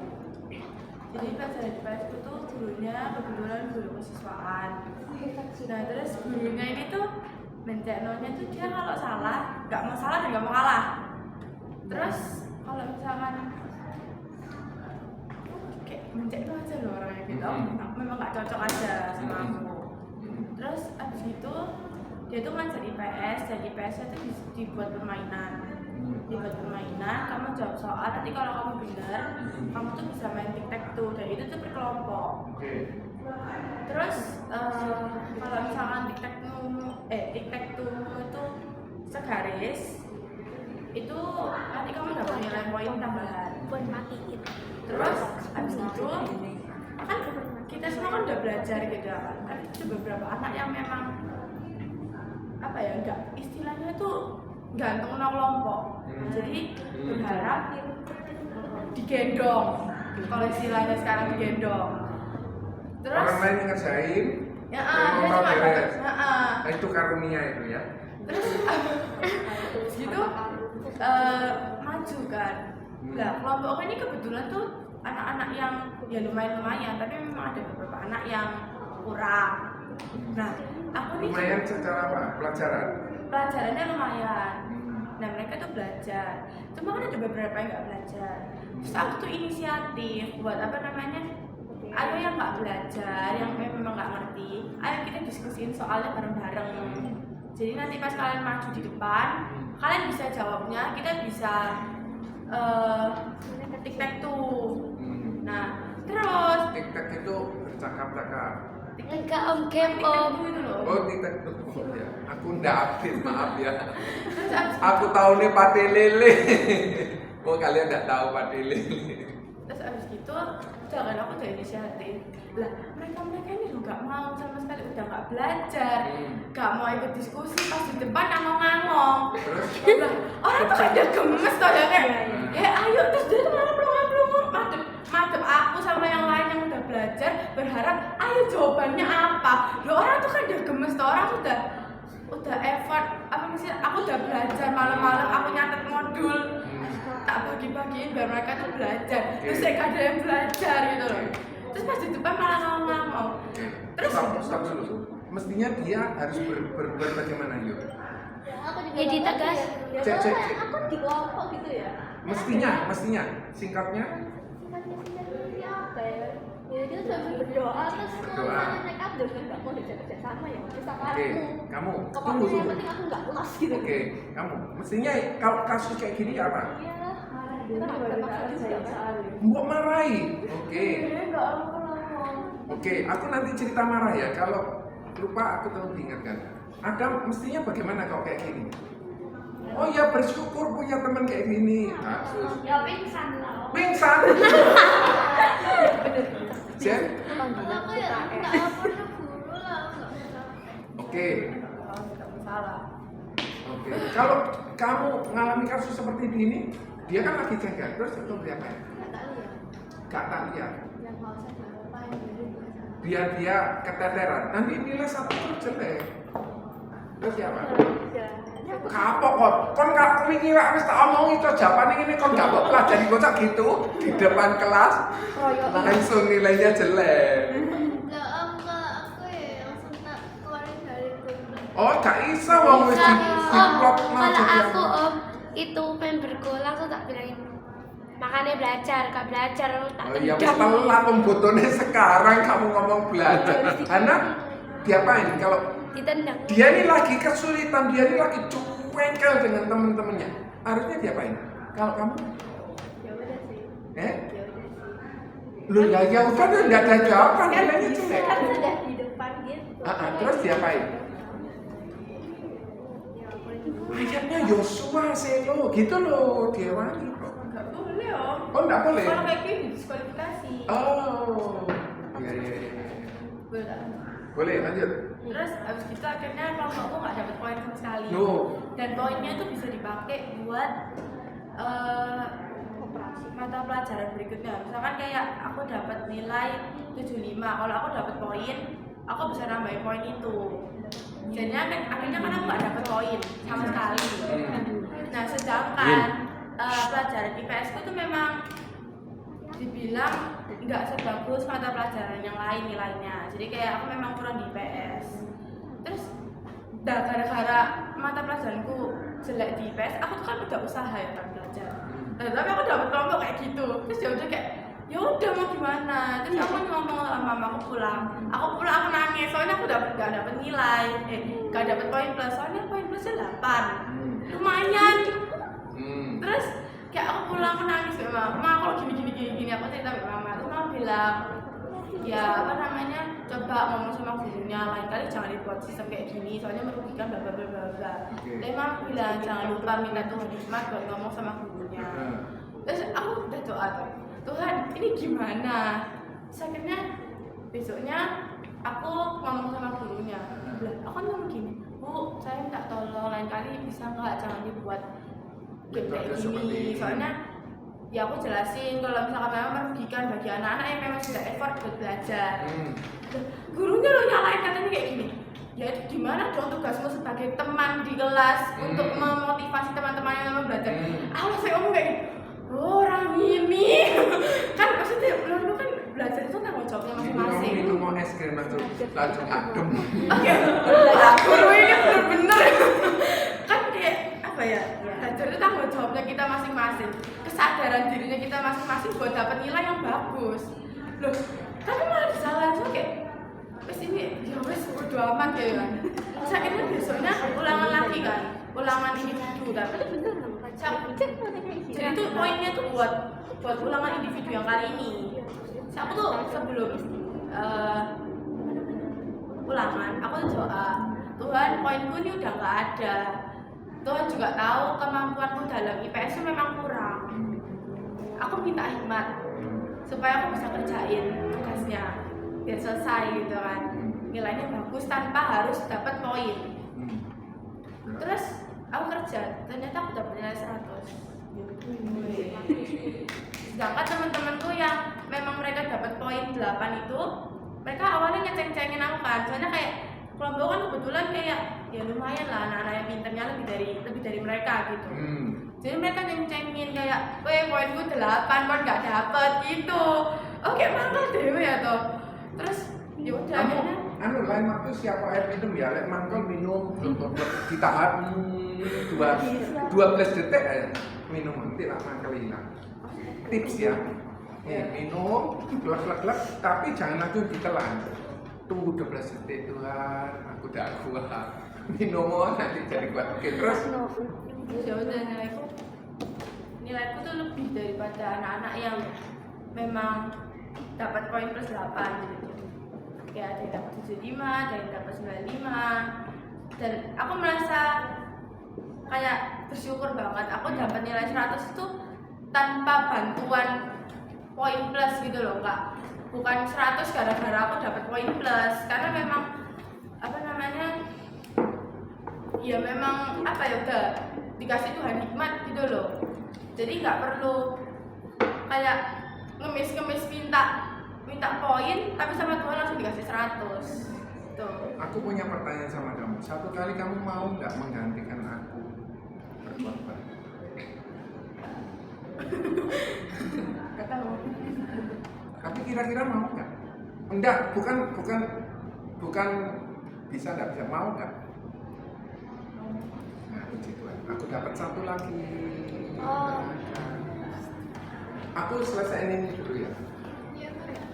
Jadi pelajaran di PSku tuh dulunya kebetulan guru kesiswaan. Nah terus gurunya ini tuh menceknonya tuh dia kalau salah, nggak mau salah dan nggak mau kalah. Terus kalau misalkan kayak mencekno aja loh orangnya gitu, memang nggak cocok aja sama aku. Terus abis itu dia tuh ngajar IPS, dan IPS itu dibuat permainan. dibuat permainan, kamu jawab soal, nanti kalau kamu benar kamu tuh bisa main tic-tac-toe dan itu tuh berkelompok. Terus kalau misalkan tic-tac-toe itu segaris, itu nanti kamu dapat nilai poin tambahan. Buat matiin. Terus habis itu kan kita semua kan udah belajar gitu kan. Ada beberapa anak yang memang apa ya, enggak istilahnya tuh gantung kelompok. Jadi berharap digendong. Kalau istilahnya sekarang digendong. Terus Orang lain yang ngerjain, ya yang dia mau cuma beres. dapat, Itu karunia itu ya. Terus gitu maju kan. Nah, kelompok ini kebetulan tuh anak-anak yang ya lumayan, tapi memang ada beberapa anak yang kurang. Nah, aku nih Lumayan secara apa? Pelajaran. pelajarannya lumayan. Nah, mereka tuh belajar. Cuma kan ada beberapa yang nggak belajar. Terus aku tuh inisiatif buat apa namanya? Ayo yang nggak belajar, yang memang nggak ngerti, ayo kita diskusiin soalnya bareng-bareng. Jadi nanti pas kalian maju di depan, kalian bisa jawabnya, kita bisa tic-tac-toe. Nah, terus TikTok itu bercakap-cakap. Enggak om, game om. tic-tac-toe itu loh. Oh, TikTok itu ya. Aku ndak update, maaf ya. Terus abis Aku tahu nih pate lele. Oh, kalian nggak tahu pate lele. Terus abis gitu, jangan aku udah inisiatif. Lah, mereka ini loh nggak mau sama sekali, udah nggak belajar, nggak mau ikut diskusi, pas di depan ngomong-ngomong. Terus Lah, orang tuh kan udah gemes tuh ya kayak, ya ayo terus dia tuh malah madep aku sama yang lain yang udah belajar, berharap ayo jawabannya apa. Loh, orang tuh kan udah gemes tuh, orang udah effort, apa maksudnya, aku udah belajar malam-malam, aku nyatet modul, tak bagi-bagiin biar mereka tuh belajar. Terus saya ada yang belajar gitu loh. Terus pas di depan malah ngomong. Terus stop dulu. Mestinya dia harus berbuat bagaimana, yuk? Ya ditegas. Cek. Aku di kelompok gitu ya. Mestinya, singkatnya. Singkatnya apa ya? Ya dia sambil berdoa terus Berdoa. kalau mereka udah nggak mau diajak kerja sama ya sama Oke, aku. kamu Pokoknya tunggu. yang penting aku nggak kelas gitu. Oke, kamu mestinya kalau kasus kayak gini apa? Iya, kita nggak bisa maksa juga kan. Mbok marahi. Oke. Nggak ngomong. Oke, aku nanti cerita marah ya. Kalau lupa aku tahu diingatkan. Adam mestinya bagaimana kalau kayak gini? Oh ya, bersyukur punya teman kayak gini. Kasus. Ya pingsan lah. Pingsan. Jen? Kalau aku ya enggak lapor ke guru lah, enggak usah. Oke. nggak masalah. Oke. Kalau kamu mengalami kasus seperti ini, dia kan lagi jaga. Terus itu dia apa? Nggak tahu ya. Gak tak lihat. Yang mau saya ngapain jadi Biar dia keteteran. Nanti nilai satu itu jelek. Terus siapa? Kapok kok, kon gak wingi wak wis tak omongi to jawabane ngene kon gak kok pelajari bocah gitu di depan kelas. Langsung nilainya jelek. Lah enggak, aku ya langsung tak keluarin dari grup. Oh, gak iso wong wis di plot Kalau aku om itu pengen bergolang tuh tak bilangin makanya belajar, gak belajar tak Oh iya, wis telat wong botone sekarang kamu ngomong belajar. Anak diapain kalau ditendang. dia ini lagi kesulitan, dia ini lagi cuengkel dengan temen-temennya. Harusnya diapain? Kalau kamu? Ya udah sih. Eh? Lu ya udah tuh nggak ada jawaban, nilainya jelek. Kan sudah di depan gitu. Terus diapain? Ya boleh. Ayatnya Yosua selo gitu loh, diawani kok. Nggak boleh om. Oh nggak boleh? Kalau kayak gini diskualifikasi. Oh, iya. Boleh. Boleh lanjut. Terus abis itu akhirnya kelompokku nggak dapat poin sama sekali. No. Dan poinnya tuh bisa dipakai buat mata pelajaran berikutnya. Misalkan kayak aku dapat nilai 75, kalau aku dapat poin, aku bisa nambahin poin itu. Jadinya akhirnya kan aku nggak dapat poin sama sekali. Nah sedangkan pelajaran IPS ku tuh memang dibilang nggak sebagus mata pelajaran yang lain nilainya. Jadi kayak aku memang kurang di IPS. Terus gara-gara mata pelajaranku jelek di IPS, aku tuh kan udah usaha ya kan belajar. Nah, tapi aku dapet kelompok kayak gitu. Terus ya udah kayak ya udah mau gimana. Terus aku ngomong sama mama aku pulang aku nangis soalnya aku gak dapet nilai, gak dapet poin plus. Soalnya poin plusnya 8. Lumayan. Terus kayak aku pulang menangis sama mama, kalau gini aku cerita sama mama. Terus mama bilang, ya apa namanya, coba ngomong sama gurunya, lain kali jangan dibuat sistem kayak gini, soalnya merugikan bla bla bla bla bla. Tapi mama bilang jangan lupa minta Tuhan hikmat buat ngomong sama gurunya. Terus aku udah doa tuh, Tuhan ini gimana? Terus akhirnya besoknya aku ngomong sama gurunya, aku ngomong gini, Bu, saya minta tolong lain kali bisa nggak jangan dibuat kayak gini, soalnya ya aku jelasin kalau misalkan memang merugikan bagi anak-anak yang memang sudah effort buat belajar. Gurunya lo nyalain katanya kayak gini, ya itu gimana dong tugasmu sebagai teman di kelas untuk memotivasi teman-teman yang memang belajar. Saya ngomong kayak gini, orang ini kan maksudnya lo kan belajar itu tanggung jawabnya masing-masing. Itu mau es krim langsung adem. Oke, guru ini bener-bener kan kayak apa ya? Belajar itu tanggung jawabnya kita masing-masing, kesadaran dirinya kita masing-masing buat dapat nilai yang bagus. Loh, tapi malah disalahin so kayak wes ini ya wes bodo amat ya kan. Terus akhirnya besoknya ulangan lagi kan, ulangan individu kan. Jadi itu poinnya tuh buat ulangan individu yang kali ini. Aku tuh sebelum ulangan, aku tuh doa, Tuhan poinku ini udah nggak ada. Tuhan juga tahu kemampuanku dalam IPS itu memang kurang. Aku minta hikmat supaya aku bisa kerjain tugasnya biar selesai gitu kan. Nilainya bagus tanpa harus dapat poin. Terus aku kerja, ternyata aku dapat nilai 100. Sedangkan teman-temanku yang memang mereka dapat poin 8 itu, mereka awalnya ngeceng-cengin aku kan, soalnya kayak kelompok kan kebetulan kayak ya lumayan lah anak-anak yang pinternya lebih dari mereka gitu. Jadi mereka ngecengin kayak, weh poinku 8 kok nggak dapet gitu. Oke mangkel dewe ya toh. Terus ya udah akhirnya. Lain waktu siapa air minum ya, lek mangkel minum, ditahan 12 detik aja minum nanti lah mangkel hilang. Tips ya, minum, gelap, tapi jangan langsung ditelan. Tunggu 12 detik, Tuhan, aku udah kuat. Minum nanti jadi kuat. Oke, terus? Ya udah nilaiku tuh lebih daripada anak-anak yang memang dapat poin plus 8 gitu. Kayak ada yang dapat 75, ada yang dapat 95. Dan aku merasa kayak bersyukur banget. Aku dapat nilai 100 itu tanpa bantuan poin plus gitu loh, Kak. Bukan 100 gara-gara aku dapat poin plus, karena memang apa namanya, ya memang apa ya udah dikasih Tuhan hikmat gitu loh. Jadi nggak perlu kayak ngemis minta poin, tapi sama Tuhan langsung dikasih 100. Tuh. Aku punya pertanyaan sama kamu. Satu kali kamu mau nggak menggantikan aku berkorban? Gak tahu. Tapi kira-kira mau nggak? Enggak, bukan bisa nggak bisa, mau nggak? Nah, puji Tuhan. Aku dapat satu lagi. Aku selesaiin ini dulu ya.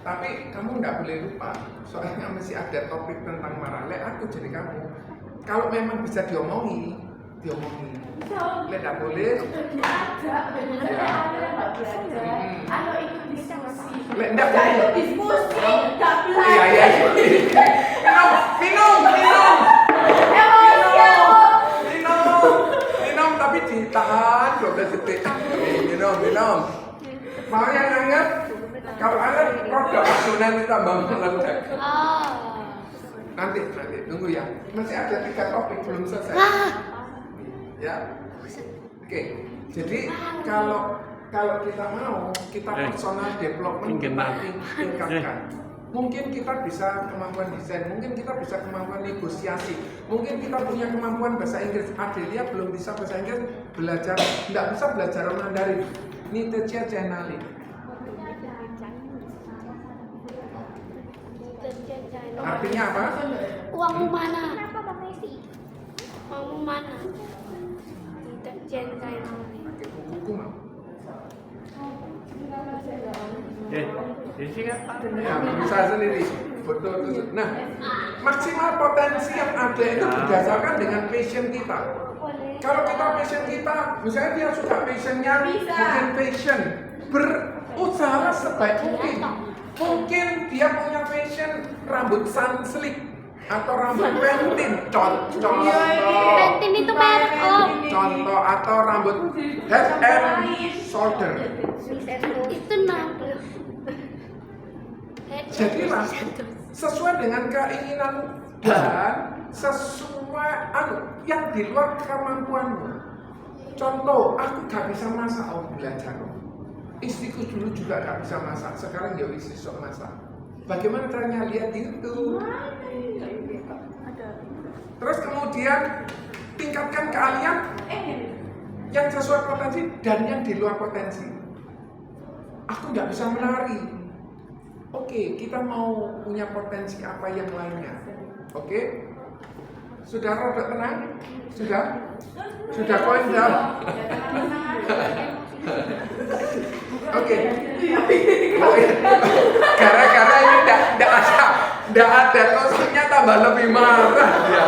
Tapi kamu nggak boleh lupa, soalnya masih ada topik tentang marah. Lek aku jadi kamu. Kalau memang bisa diomongin. Lek nggak boleh. Ayo ikut diskusi. Lek nggak boleh. Ikut diskusi, nggak belajar. Iya. Minum. Minum, tapi ditahan 12 detik. Minum. Mau yang hangat? Kalau hangat, produk adonan itu tambah meledak. Nanti, tunggu ya. Masih ada 3 topik belum selesai. Ya. Oke. Jadi kalau kita mau, kita personal development tingkatkan. Mungkin kita bisa kemampuan desain, mungkin kita bisa kemampuan negosiasi, mungkin kita punya kemampuan bahasa Inggris. Adelia belum bisa bahasa Inggris, nggak bisa belajar Mandarin. Nitecia Chenali. Artinya apa? Uangmu mana? Uangmu mana? Tidak cintai. Pakai buku mau? Jadi kan Ya, bisa sendiri. Betul. Nah, maksimal potensi yang ada itu berdasarkan dengan passion kita. Kalau kita passion kita, misalnya dia suka passionnya, mungkin passion berusaha sebaik mungkin. Mungkin dia punya passion rambut sunslick atau rambut pentin, contoh. Pentin itu merek om. Contoh atau rambut head and shoulder. Itu nama. Jadilah sesuai dengan keinginan dan sesuai yang di luar kemampuanmu. Contoh, aku gak bisa masak, belajar. Istriku dulu juga gak bisa masak, sekarang ya istri sok masak. Bagaimana caranya? Lihat di YouTube. Terus kemudian tingkatkan keahlian yang sesuai potensi dan yang di luar potensi. Aku nggak bisa menari. Oke, kita mau punya potensi apa yang lainnya? Oke, sudah rada tenang? Sudah koin down? Oke. Gara-gara ini nggak ada kostumnya tambah lebih marah ya.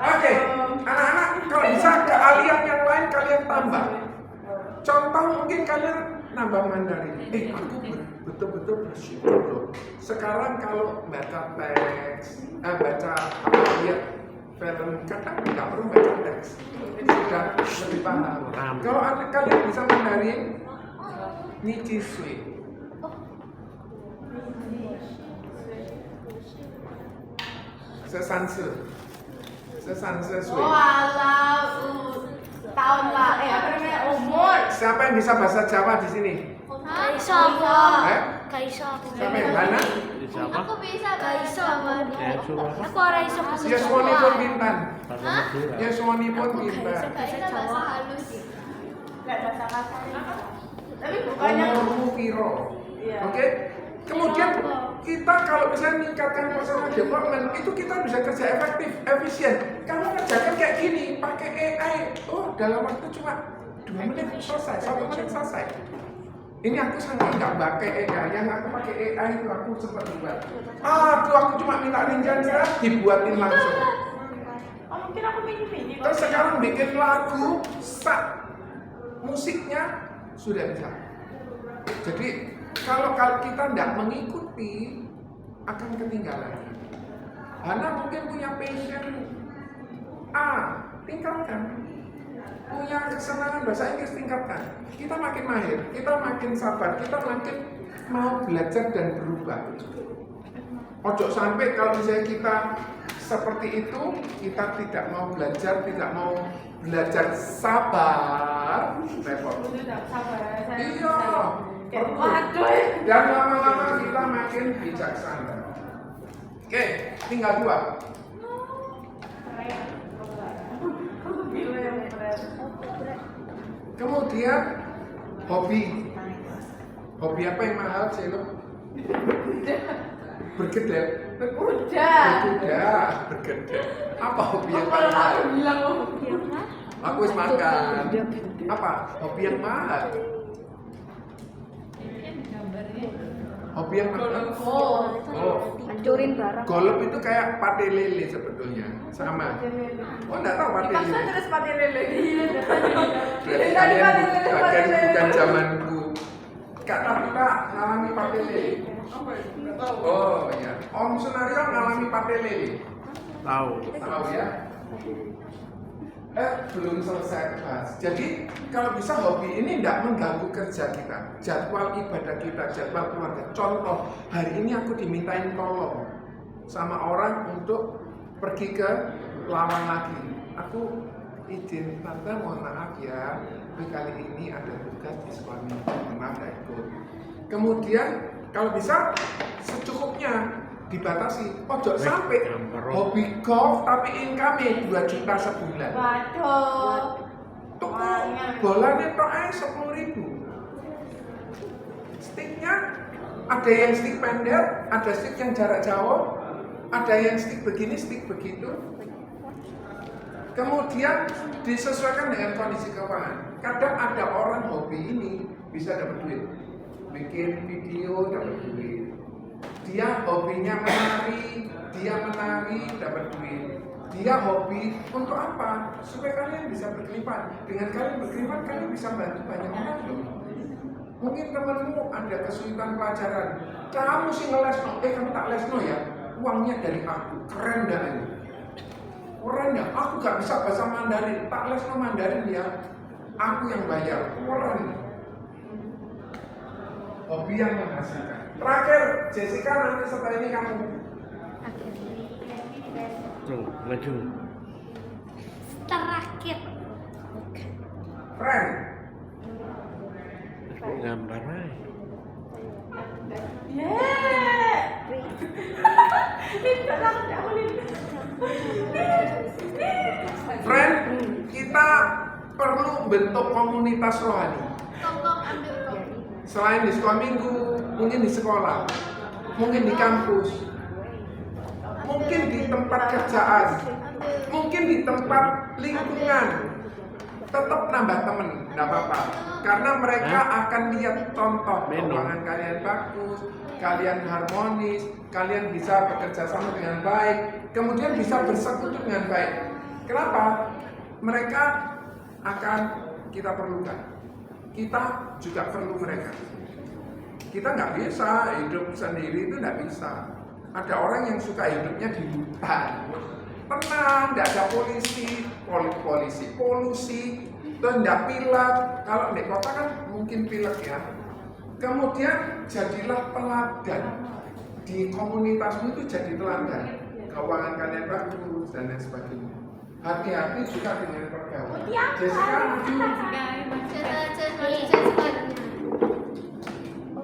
Oke, anak-anak kalau bisa keahlian yang lain kalian tambah. Contoh mungkin kalian nambah Mandarin. Aku betul-betul bersyukur loh. Sekarang kalau baca teks, baca lihat film, kadang nggak perlu baca teks, sudah lebih paham. Kalau anak kalian bisa Mandarin, Nichi Sui. Sesanse Sui. Oh alah, tahun lah, apa namanya, umur. Siapa yang bisa bahasa Jawa di sini? Kaiso aku. Kaiso aku. Siapa yang mana? Siapa? Aku bisa Kaiso aku. Ya, coba. Aku orang iso bahasa Yaswani pun pintan. Bahasa Madura. Yaswani pun pintan. Kaiso bahasa halus. Gak bahasa kasar. Tapi bukannya Umurmu piro. Oke. Kemudian kita kalau bisa meningkatkan personal development itu kita bisa kerja efektif, efisien. Kamu kerjakan kayak gini, pakai AI. Oh, dalam waktu cuma 2 menit selesai, 1 menit selesai. Ini aku sangat nggak pakai AI, yang aku pakai AI itu aku sempat buat. Aku cuma minta rincian dibuatin langsung. oh mungkin aku mini. Terus sekarang bikin lagu, musiknya sudah bisa. Jadi kalau kita tidak mengikuti akan ketinggalan. Hana mungkin punya passion tingkatkan. Punya kesenangan bahasa Inggris, tingkatkan. Kita makin mahir, kita makin sabar, kita makin mau belajar dan berubah. Ojo sampai kalau misalnya kita seperti itu, kita tidak mau belajar sabar, repot. Iya. Waduh. Dan lama-lama kita makin bijaksana. Oke, tinggal 2. Kemudian hobi apa yang mahal sih lo? Bergedel. Berkuda. Apa hobi yang paling mahal? Aku bilang Aku harus makan. Apa hobi yang mahal? Hobi yang mahal? Hancurin barang. Golf itu kayak pate lele sebetulnya, sama. Oh, enggak tahu pate Dipaksa lele. terus pati lele. Berarti kalian bukan zamanku. Kak Tafita ngalami pate lele. Oh iya. Om Sunario ngalami pate lele. Tahu. Tahu ya? Belum selesai bahas. Jadi kalau bisa hobi ini tidak mengganggu kerja kita, jadwal ibadah kita, jadwal keluarga. Contoh, hari ini aku dimintain tolong sama orang untuk pergi ke lawan lagi. Aku izin, tante mohon maaf ya, tapi kali ini ada tugas di sekolah minggu, pernah nggak ikut. Kemudian kalau bisa secukupnya dibatasi. Ojo sampai hobi golf tapi income 2 juta sebulan. Waduh. Tuku bolanya tok ae 10.000. Sticknya ada yang stick pendek, ada stick yang jarak jauh, ada yang stick begini, stick begitu. Kemudian disesuaikan dengan kondisi keuangan. Kadang ada orang hobi ini bisa dapat duit, bikin video dapat duit. dia hobinya menari, dapat duit. Dia hobi untuk apa? Supaya kalian bisa berkelipat. Dengan kalian berkelipat, kalian bisa bantu banyak orang loh. Mungkin temanmu ada kesulitan pelajaran, kamu sih ngelesno, kamu tak lesno ya, uangnya dari aku, keren dah ini. Keren ya, aku gak bisa bahasa Mandarin, tak lesno Mandarin ya, aku yang bayar, keren. Hobi yang menghasilkan. Terakhir, Jessica, nanti setelah ini kamu. Maju. Terakhir. Friend. Gambar aja. Friend, kita perlu bentuk komunitas rohani. Selain di sekolah minggu, mungkin di sekolah, mungkin di kampus, mungkin di tempat kerjaan, mungkin di tempat lingkungan. Tetap nambah temen, nggak apa-apa. Karena mereka akan lihat contoh keuangan kalian bagus, kalian harmonis, kalian bisa bekerja sama dengan baik, kemudian bisa bersekutu dengan baik. Kenapa? Mereka akan kita perlukan. Kita juga perlu mereka. Kita nggak bisa hidup sendiri, itu nggak bisa. Ada orang yang suka hidupnya di hutan. Tenang, nggak ada polusi, dan nggak pilek. Kalau di kota kan mungkin pilek ya. Kemudian jadilah teladan di komunitasmu, itu jadi teladan. Keuangan kalian bagus dan lain sebagainya. Hati-hati juga dengan pergaulan. Jessica,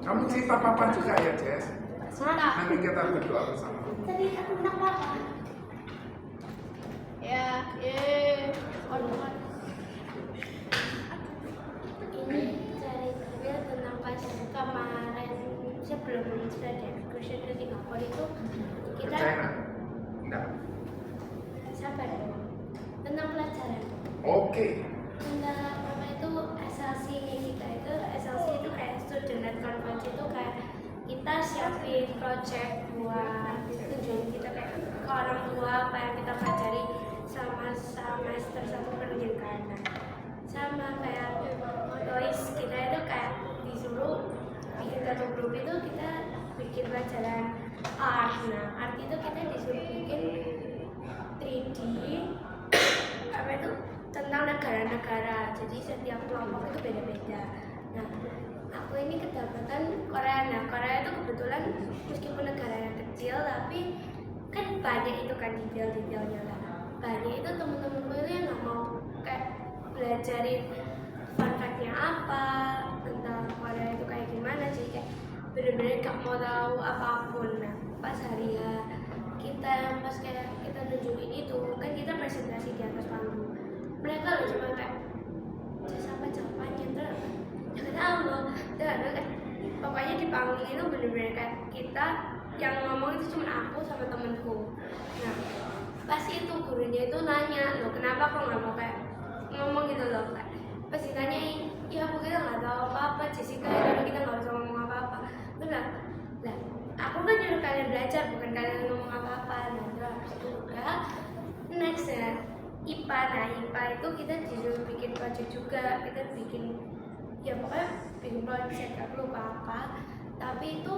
kamu cerita papa juga ya, Jess. Nanti kita berdoa bersama. Ini ceritanya tentang pas kemarin sebelum sudah ada excursion ke Singapura itu kita China? Enggak. sabar tentang pelajaran. Oke. Tentang apa itu SLC kita itu kayak student led conference itu kayak kita siapin project buat tujuan kita kayak ke orang tua apa yang kita pelajari sama semester 1 pendidikan. Sama kayak Lois kita itu kayak disuruh bikin satu grup itu kita bikin pelajaran art. Nah, art itu kita disuruh bikin 3D apa itu tentang negara-negara. Jadi setiap kelompok itu beda-beda. Nah, aku ini kedapatan Korea. Nah, Korea itu kebetulan meskipun negara yang kecil tapi kan banyak itu kan detail-detailnya lah. Banyak itu teman-temanku itu yang nggak mau kayak belajarin fun fact-nya apa tentang Korea itu kayak gimana sih, kayak bener-bener gak mau tahu apapun. Nah, pas hari ya kita pas kayak kita nunjukin itu kan kita presentasi di atas panggung, mereka loh cuma kayak siapa jawabannya terus nggak tahu loh. Pokoknya di panggung itu bener-bener kayak kita yang ngomong itu cuma aku sama temenku. Nah, pas itu gurunya itu nanya, loh kenapa kok nggak mau kayak ngomong gitu loh. Pas ditanyain, ya aku kita nggak tahu apa-apa, Jessica kalau kita nggak bisa ngomong apa-apa. Benar, lah aku kan nyuruh kalian belajar, bukan kalian ngomong apa-apa. Nah, terus itu udah next ya IPA. Nah, IPA itu kita disuruh bikin project juga, kita bikin ya pokoknya bikin project, aku lupa apa. Tapi itu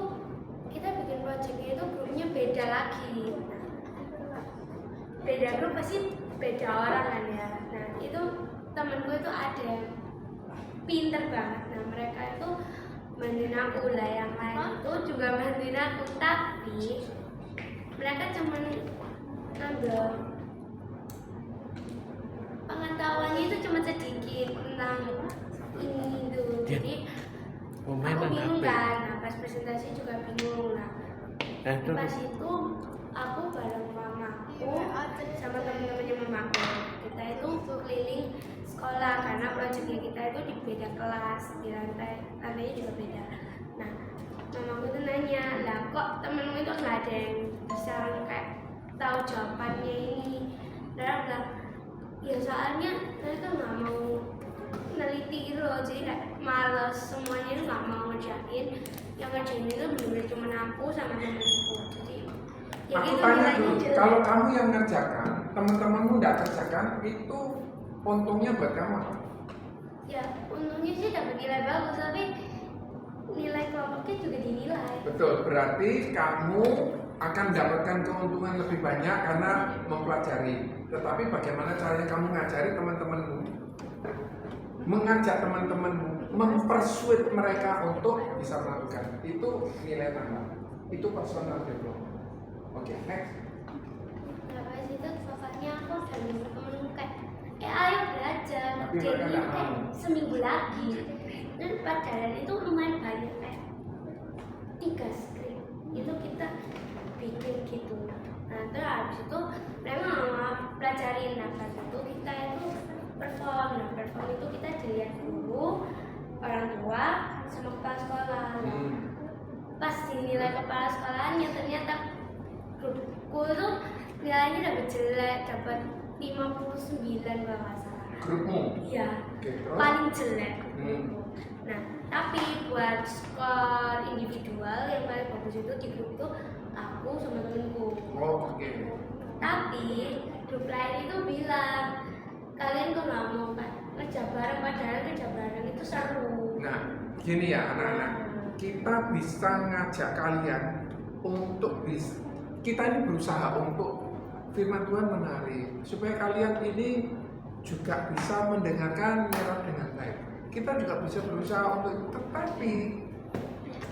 kita bikin projectnya itu grupnya beda lagi. Nah, beda grup pasti beda orang kan ya. Nah, itu temenku itu ada yang pinter banget. Nah, mereka itu bantuin aku lah, yang lain itu juga bantuin aku, tapi mereka cuman ngambil pengetahuannya itu cuma sedikit tentang ini tuh. Jadi aku bingung kan. Nah, pas presentasi juga bingung lah. Pas itu aku bareng mamaku sama temen-temennya mamaku, kita itu keliling sekolah karena proyeknya kita itu di beda kelas, di lantainya juga beda. Nah, mamaku tuh nanya, lah kok temenmu itu nggak ada yang bisa kayak tahu jawabannya ini? Dan bilang, ya soalnya mereka nggak mau neliti gitu loh, jadi kayak males, semuanya itu nggak mau ngerjain. Yang ngerjain itu bener-bener cuma aku sama temen Ya Aku gitu, tanya nilainya dulu, jelek. kalau kamu yang ngerjakan, teman-temanmu nggak kerjakan, itu untungnya buat kamu apa? Ya untungnya sih dapat nilai bagus, tapi nilai kelompoknya juga dinilai. Betul, berarti kamu akan mendapatkan keuntungan lebih banyak karena mempelajari. Tetapi bagaimana caranya kamu ngajari teman-temanmu? Mengajak teman-temanmu, mempersuade mereka untuk bisa melakukan. Itu nilai tambah. Itu personal development. Oke, next. Nah pas itu pokoknya aku udah minta temenku kayak ayo belajar. Tapi Jadi mereka nggak kayak mau. seminggu lagi. Dan pelajaran itu lumayan banyak kayak 3 skrip. Itu kita bikin gitu. Nah terus habis itu memang pelajarin. Nah pas itu kita itu perform. Nah perform itu kita dilihat dulu orang tua sama kepala sekolah. Nah, pas dinilai kepala sekolahnya ternyata grupku itu nilainya dapat jelek, dapat 59 kalau nggak salah. Grupmu. Iya, Oke, terus? paling jelek. Hmm. Nah, tapi buat skor individual yang paling bagus itu di grup itu aku sama temenku. Oh, oke. Tapi grup lain itu bilang kalian kok nggak mau kerja bareng, padahal kerja bareng itu seru. Nah, gini ya anak-anak, kita bisa ngajak kalian untuk kita ini berusaha untuk firman Tuhan menarik supaya kalian ini juga bisa mendengarkan menyerap dengan baik. Kita juga bisa berusaha untuk, tetapi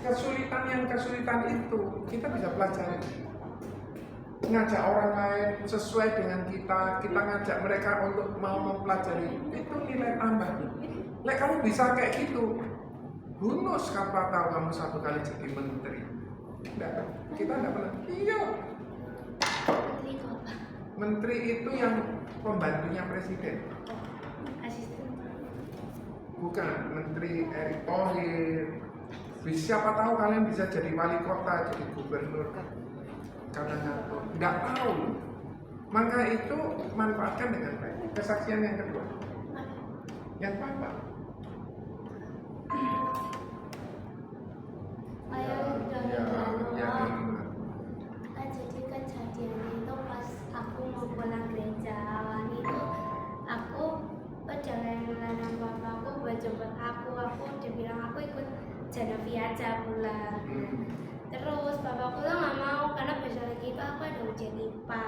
kesulitan itu kita bisa pelajari. Ngajak orang lain sesuai dengan kita ngajak mereka untuk mau mempelajari, itu nilai tambah. Lek kamu bisa kayak gitu, bonus siapa tahu kamu satu kali jadi menteri. Enggak, kita enggak pernah. Iya, Menteri itu apa? menteri itu yang pembantunya presiden. Asisten. Bukan, menteri Erick Thohir. Siapa tahu kalian bisa jadi wali kota, jadi gubernur. Karena nggak tahu. Maka itu manfaatkan dengan baik. Kesaksian yang kedua. Yang apa? Kayak udah Ya, lalu. Jadi kejadiannya itu pas aku mau pulang gereja awalnya itu aku perjalanan bapakku buat jemput aku dia bilang aku ikut Janavi aja pulang. Terus bapakku tuh nggak mau karena besok lagi itu aku ada ujian IPA.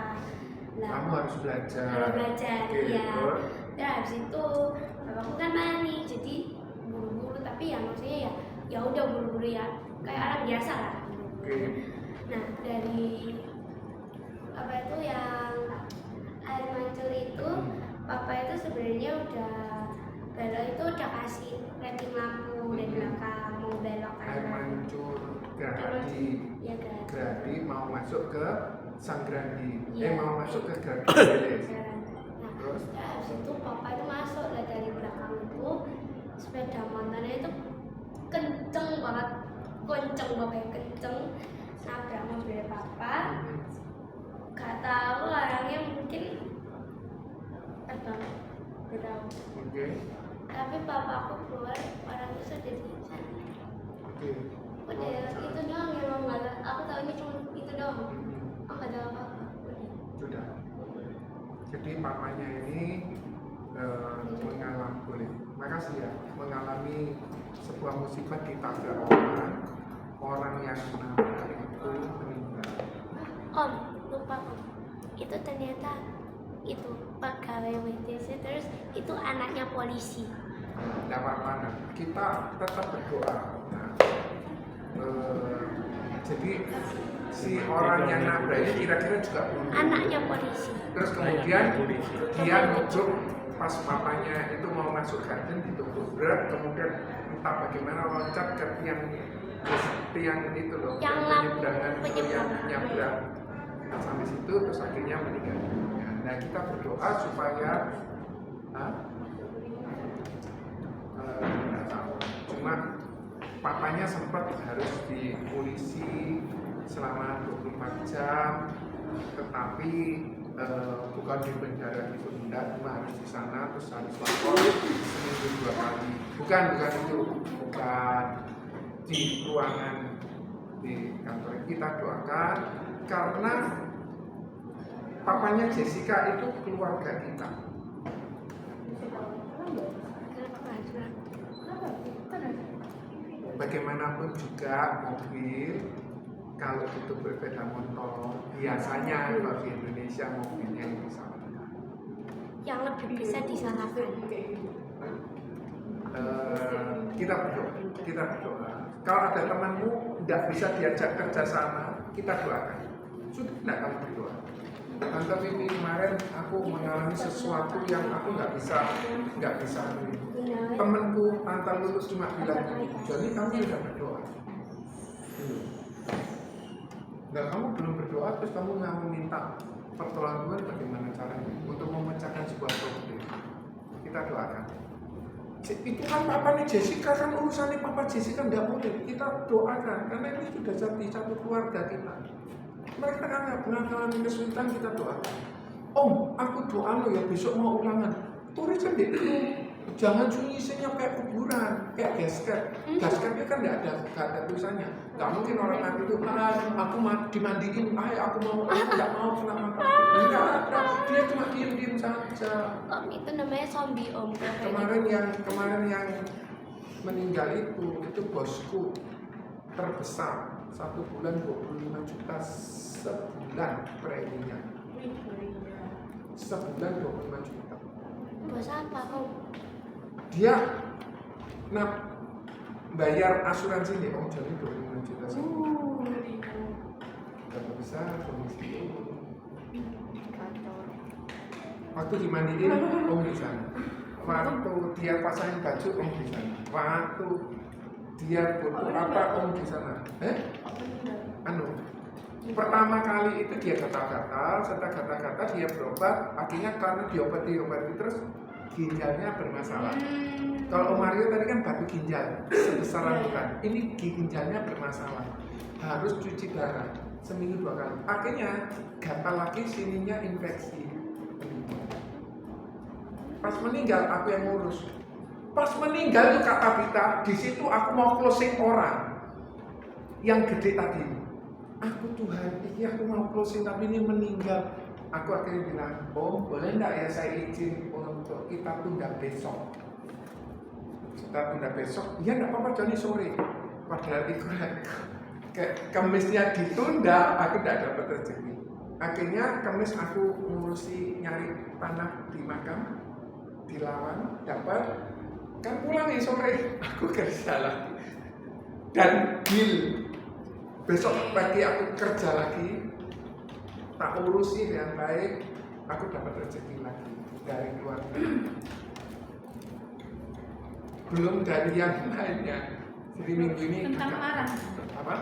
Kamu harus belajar. Harus belajar, Oke, iya. terus? Dan habis itu bapakku kan panik, jadi buru-buru tapi ya maksudnya ya udah buru-buru ya kayak orang biasa lah. Oke. Nah dari apa itu yang air mancur itu papa itu sebenarnya udah belok itu udah kasih rating lampu dari belakang mau belok Air kanan. mancur Gradi. Ya kan. Gradi mau masuk ke Sanggrandi. Iya. Mau masuk ke Gradi Village. Nah, Terus? habis itu papa itu masuk lah dari belakang itu sepeda motornya itu kenceng banget, kenceng nabrak mobil papa. Gak tahu orangnya mungkin terbang, gak tahu. Oke. Tapi papa aku keluar orangnya sudah di sana. Oke. Udah itu doang yang mau nggak, aku tahunya cuma itu doang. Aku nggak tahu apa-apa. Sudah. Jadi papanya ini mengalami sebuah musibah ditabrak orang yang menabrak itu meninggal. Om, lupa om. Itu ternyata itu pegawai WTC terus itu anaknya polisi. Tidak apa-apa, nah, kita tetap berdoa. Nah, jadi si orang yang nabrak ini kira-kira juga beruntung. Anaknya polisi. Terus kemudian dia ngebuk pas papanya itu mau masuk garden ditutup berat, kemudian entah bagaimana loncat ke tiang itu loh, Yang penyeberangan itu yang penyeberangan. nyabrang. Nah, sampai situ terus akhirnya meninggal dunia. Nah, kita berdoa supaya nggak tahu. Cuma papanya sempat harus di polisi selama 24 jam, tetapi bukan di penjara gitu, enggak, cuma harus di sana terus harus lapor seminggu 2 kali. Bukan itu, bukan di ruangan di kantor kita doakan karena papanya Jessica itu keluarga kita. Bagaimanapun juga mobil kalau itu berbeda motor biasanya kalau di Indonesia mobilnya yang disalahkan. Yang lebih bisa disalahkan. Kita berdoa. Kalau ada temanmu tidak bisa diajak kerja sama, kita doakan. Sudah tidak kamu berdoa. Tante Vivi kemarin aku mengalami sesuatu yang aku nggak bisa. Temanku Tante lulus cuma bilang, jadi kamu sudah berdoa. Nah, kamu belum berdoa terus kamu nggak meminta pertolongan Tuhan, bagaimana caranya untuk memecahkan sebuah problem? Kita doakan. Itu kan papanya Jessica, kan urusannya papa Jessica tidak boleh. Kita doakan karena ini sudah jadi satu keluarga kita. Mereka kan nggak pernah mengalami kesulitan, kita doakan. Om, aku doa lo ya besok mau ulangan. Turis kan itu, jangan isinya kayak kuburan, kayak gasket. Gasket itu kan nggak ada tulisannya. Nggak mungkin orang mati itu, aku dimandiin, aku nggak mau kena mata. Nggak ada, dia cuma diem saja. Om itu namanya zombie om. Kemarin yang meninggal itu bosku terbesar, 1 bulan 25 juta sebulan preminya. Sebulan 25 juta. Bos apa om? Dia bayar asuransi nih om, jadi 25 juta sebulan. Berapa besar komisi itu? Waktu dimandiin om di sana. Waktu dia pasangin baju om di sana. Waktu dia butuh apa om di sana. Pertama kali itu dia gatal-gatal, setelah gatal-gatal dia berobat, akhirnya karena diobati terus ginjalnya bermasalah. Kalau Om Mario tadi kan batu ginjal sebesar rambut, ini ginjalnya bermasalah, harus cuci darah seminggu 2 kali. Akhirnya gatal lagi, sininya infeksi. Pas meninggal aku yang ngurus. Pas meninggal tuh Kak Tabita, di situ aku mau closing orang yang gede tadi. Aku Tuhan, ini aku mau closing tapi ini meninggal. Aku akhirnya bilang, Om boleh enggak ya saya izin untuk kita tunda besok. Kita tunda besok, ya enggak apa-apa Joni sore. Padahal itu Kemisnya ditunda, aku tidak dapat rezeki. Akhirnya Kemis aku ngurusi nyari tanah di makam, di Lawan, dapat. Kan pulang nih sore, aku kerja lagi. Dan deal. Besok pagi aku kerja lagi, tak urusi dengan baik, aku dapat rezeki lagi dari keluarga. Belum dari yang lainnya. Jadi minggu ini tentang marah. Apa?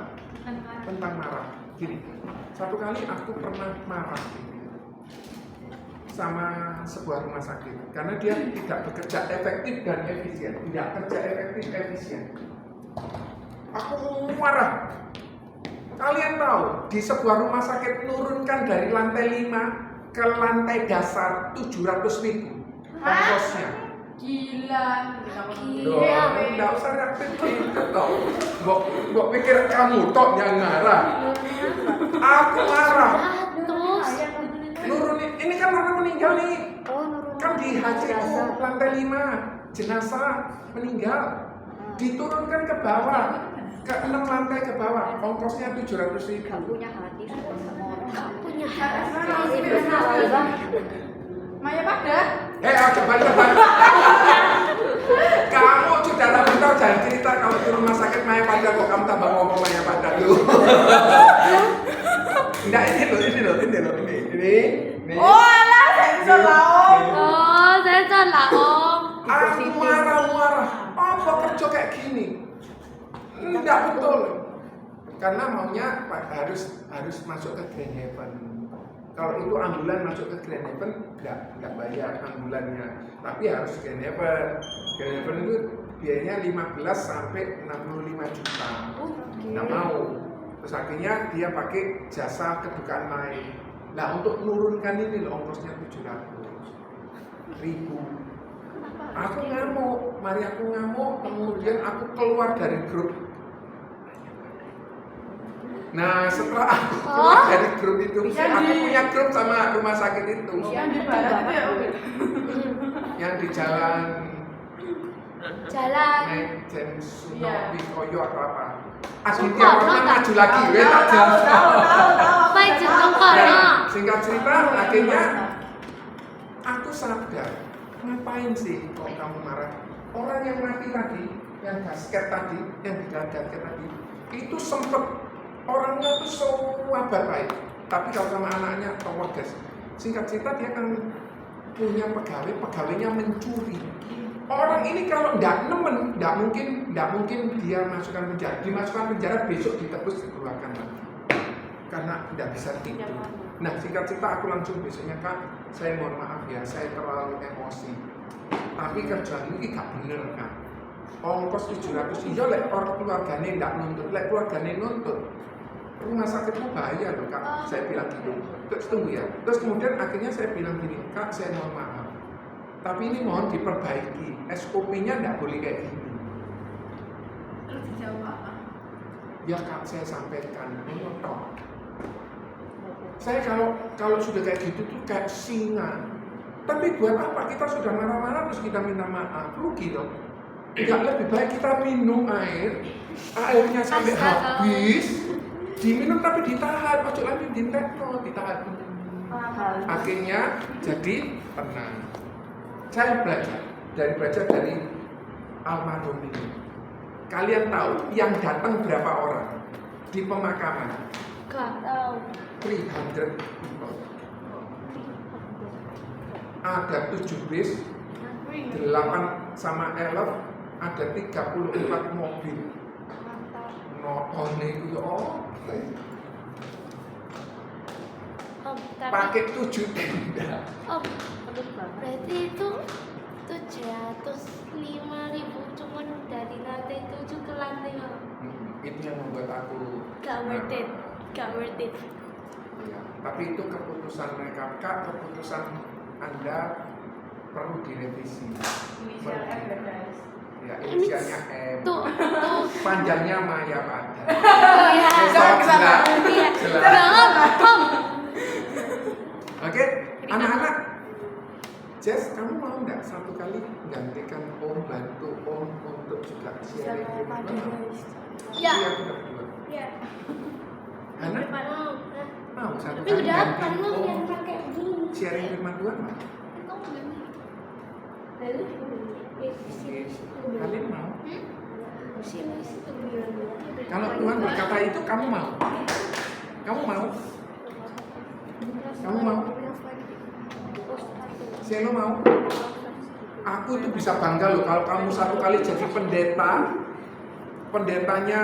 Tentang marah. Gini, satu kali aku pernah marah sama sebuah rumah sakit karena dia tidak bekerja efektif dan efisien, tidak kerja efektif efisien. Aku marah. Kalian tahu, di sebuah rumah sakit nurunkan dari lantai 5 ke lantai dasar 700.000 ongkosnya. Gila. Nggak usah reaktif gitu toh. Mbok pikir kamu tok yang marah. Aku marah. Nurunin, ini kan orang meninggal nih. Kan di HCU lantai 5 jenazah meninggal. Diturunkan ke bawah. Ke 6 lantai ke bawah, ongkosnya 700.000. Gak punya hati sama orang. Gak punya hati. Maya pada. Coba. Kamu sudah tak tahu, jangan cerita kalau di rumah sakit Maya pada kok kamu tambah ngomong Maya pada dulu. Enggak, ini loh. Oh alah, sensor lah om. Oh, sensor lah om. Aku marah. Apa kerja kayak gini? Enggak betul. Karena maunya harus masuk ke Grand Heaven. Kalau itu ambulan masuk ke Grand Heaven enggak bayar ambulannya, tapi harus Grand Heaven. Grand Heaven itu biayanya 15 sampai 65 juta. Enggak mau. Terus akhirnya dia pakai jasa kedukaan lain. Nah, untuk menurunkan ini loh ongkosnya 700.000. Aku ngamuk, kemudian aku keluar dari grup. Nah, setelah aku keluar dari grup itu, aku punya grup sama rumah sakit itu. Yang di barat itu ya Om? Yang di jalan Maijen Suno Wikoyo atau apa? Aditya Warna maju lagi, tak jelas. Maijen Suno. Dan singkat cerita, akhirnya aku sadar, ngapain sih kok kamu marah? Orang yang mati tadi, yang basket tadi, yang di basket tadi, itu sempet orangnya tuh sahabat baik. Tapi kalau sama anaknya tegas. Singkat cerita dia kan punya pegawai, pegawainya mencuri. Orang ini kalau tidak nemen, tidak mungkin dia masukkan penjara. Dimasukkan penjara besok ditebus dikeluarkan lagi. Karena tidak bisa tidur. Nah, singkat cerita aku langsung besoknya, Kak, saya mohon maaf ya, saya terlalu emosi. Tapi kerjaan ini gak bener, Kak. Ongkos 700, iya lek orang keluarganya tidak nuntut, lek keluarganya nuntut. Rumah sakitmu bahaya loh, Kak. Saya bilang gitu. Terus tunggu ya. Terus kemudian akhirnya saya bilang gini, Kak, saya mohon maaf. Tapi ini mohon diperbaiki. SOP-nya tidak boleh kayak gini. Terus dijawab apa? Ya Kak, saya sampaikan, toh. Saya kalau sudah kayak gitu tuh kayak singa. Tapi buat apa? Kita sudah marah-marah terus kita minta maaf, rugi dong. Enggak, lebih baik kita minum air, airnya sampai habis, diminum tapi ditahan, ojo lagi dintekno, ditahan. Akhirnya jadi tenang. Saya belajar dari almarhum ini. Kalian tahu yang datang berapa orang di pemakaman? Gak tahu. 300 people. Ada 7 bis, 8 sama 11, ada 34 mobil. Notone itu pakai 7 tenda. Berarti itu 705.000 cuman dari lantai 7 ke lantai Itu yang membuat aku gak worth it. Ya, tapi itu keputusan mereka, Kak, keputusan Anda perlu direvisi. Inisial F ya guys. Ya, inisialnya M. Tuh. Panjangnya Maya Pada. Iya. Jelas. Jangan, Om. Oke, anak-anak. Jess, kamu mau nggak satu kali gantikan Om, bantu Om untuk juga sharing firman Tuhan? Ya. Iya, kita berdua. Ya. Hana, Mau. mau satu Tapi kali udah ganti kan lu yang Om pakai gini. sharing firman Tuhan, Mak? Lalu Kalian mau? sini. Kalau Tuhan berkata itu, kamu mau? Kamu mau? Kamu mau? Selo mau? Aku itu bisa bangga loh kalau kamu satu kali jadi pendetanya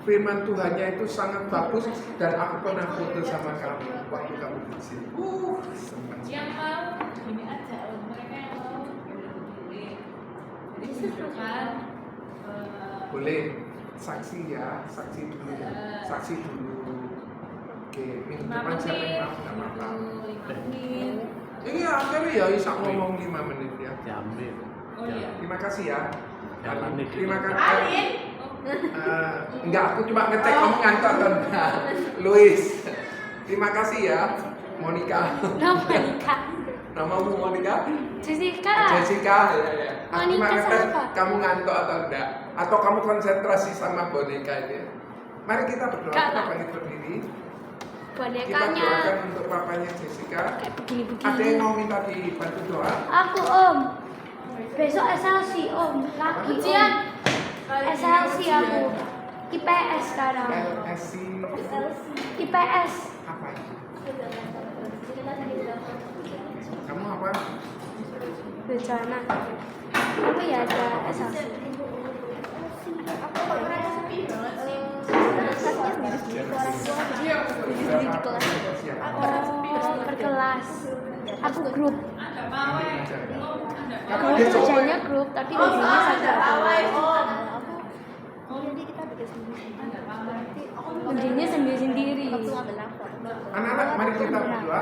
firman Tuhannya itu sangat bagus dan aku pernah foto sama kamu waktu kamu di sini. Senang. Yang mau gini aja, mereka yang mau jadi kan Boleh saksi ya, saksi dulu. Oke, minggu depan siapa yang mau? Nggak apa-apa. Ini akhirnya ya bisa ngomong 5 menit ya. Jamil. oh iya. Terima kasih ya. Jangan nih. Terima kasih. Alin. Enggak, aku cuma ngecek kamu ngantor atau enggak. Luis. Terima kasih ya, Monica. Monica. Namamu Monica? Jessica. Jessica, ya. Aku cuma Monica ngetes siapa? kamu ngantor atau enggak. Atau kamu konsentrasi sama boneka ini. Mari kita berdoa, Enggak, kita Kak. bangkit berdiri. Kita Bonekanya doakan untuk papanya Jessica. kayak begini-begini. Ada yang mau minta dibantu doa? Aku Om. Besok SLC Om. Lagi Om. SLC aku. IPS sekarang. LSC IPS. apa itu? Kamu apa? Bencana. Apa ya ada SLC? Aku orangnya sepi banget sih. Oh, per kelas. Aku grup. Kamu Grup besok kerjanya grup, tapi Oh, biasanya ada pawai, Om. kerjanya sendiri-sendiri. anak-anak, mari kita berdoa.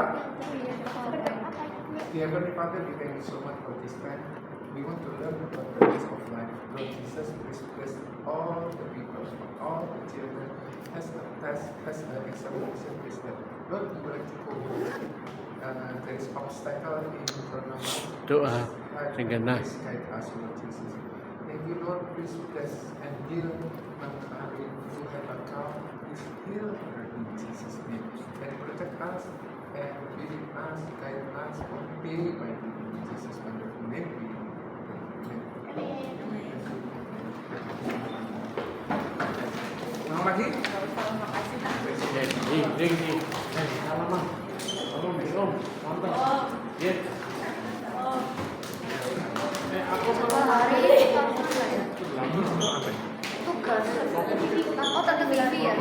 Dear Heavenly Father, we thank you so much for this time. we want to learn about the ways of life. Lord Jesus, please bless all the people, all the children, has a test, has an examination, please that. Lord, we would like to go. There is obstacle in front of us. Doa Please singkana. guide us, Lord Jesus. Thank you, Lord. Please bless and heal Mangkari who have a cow. Please heal her in Jesus' name. And protect us and be with us, guide us, obey by in Jesus' wonderful name. Mau lagi? Ding. Salaman. Om. Mantap. Yes. Aku hari kamu tugas. apa? Oh, tentang TV ya.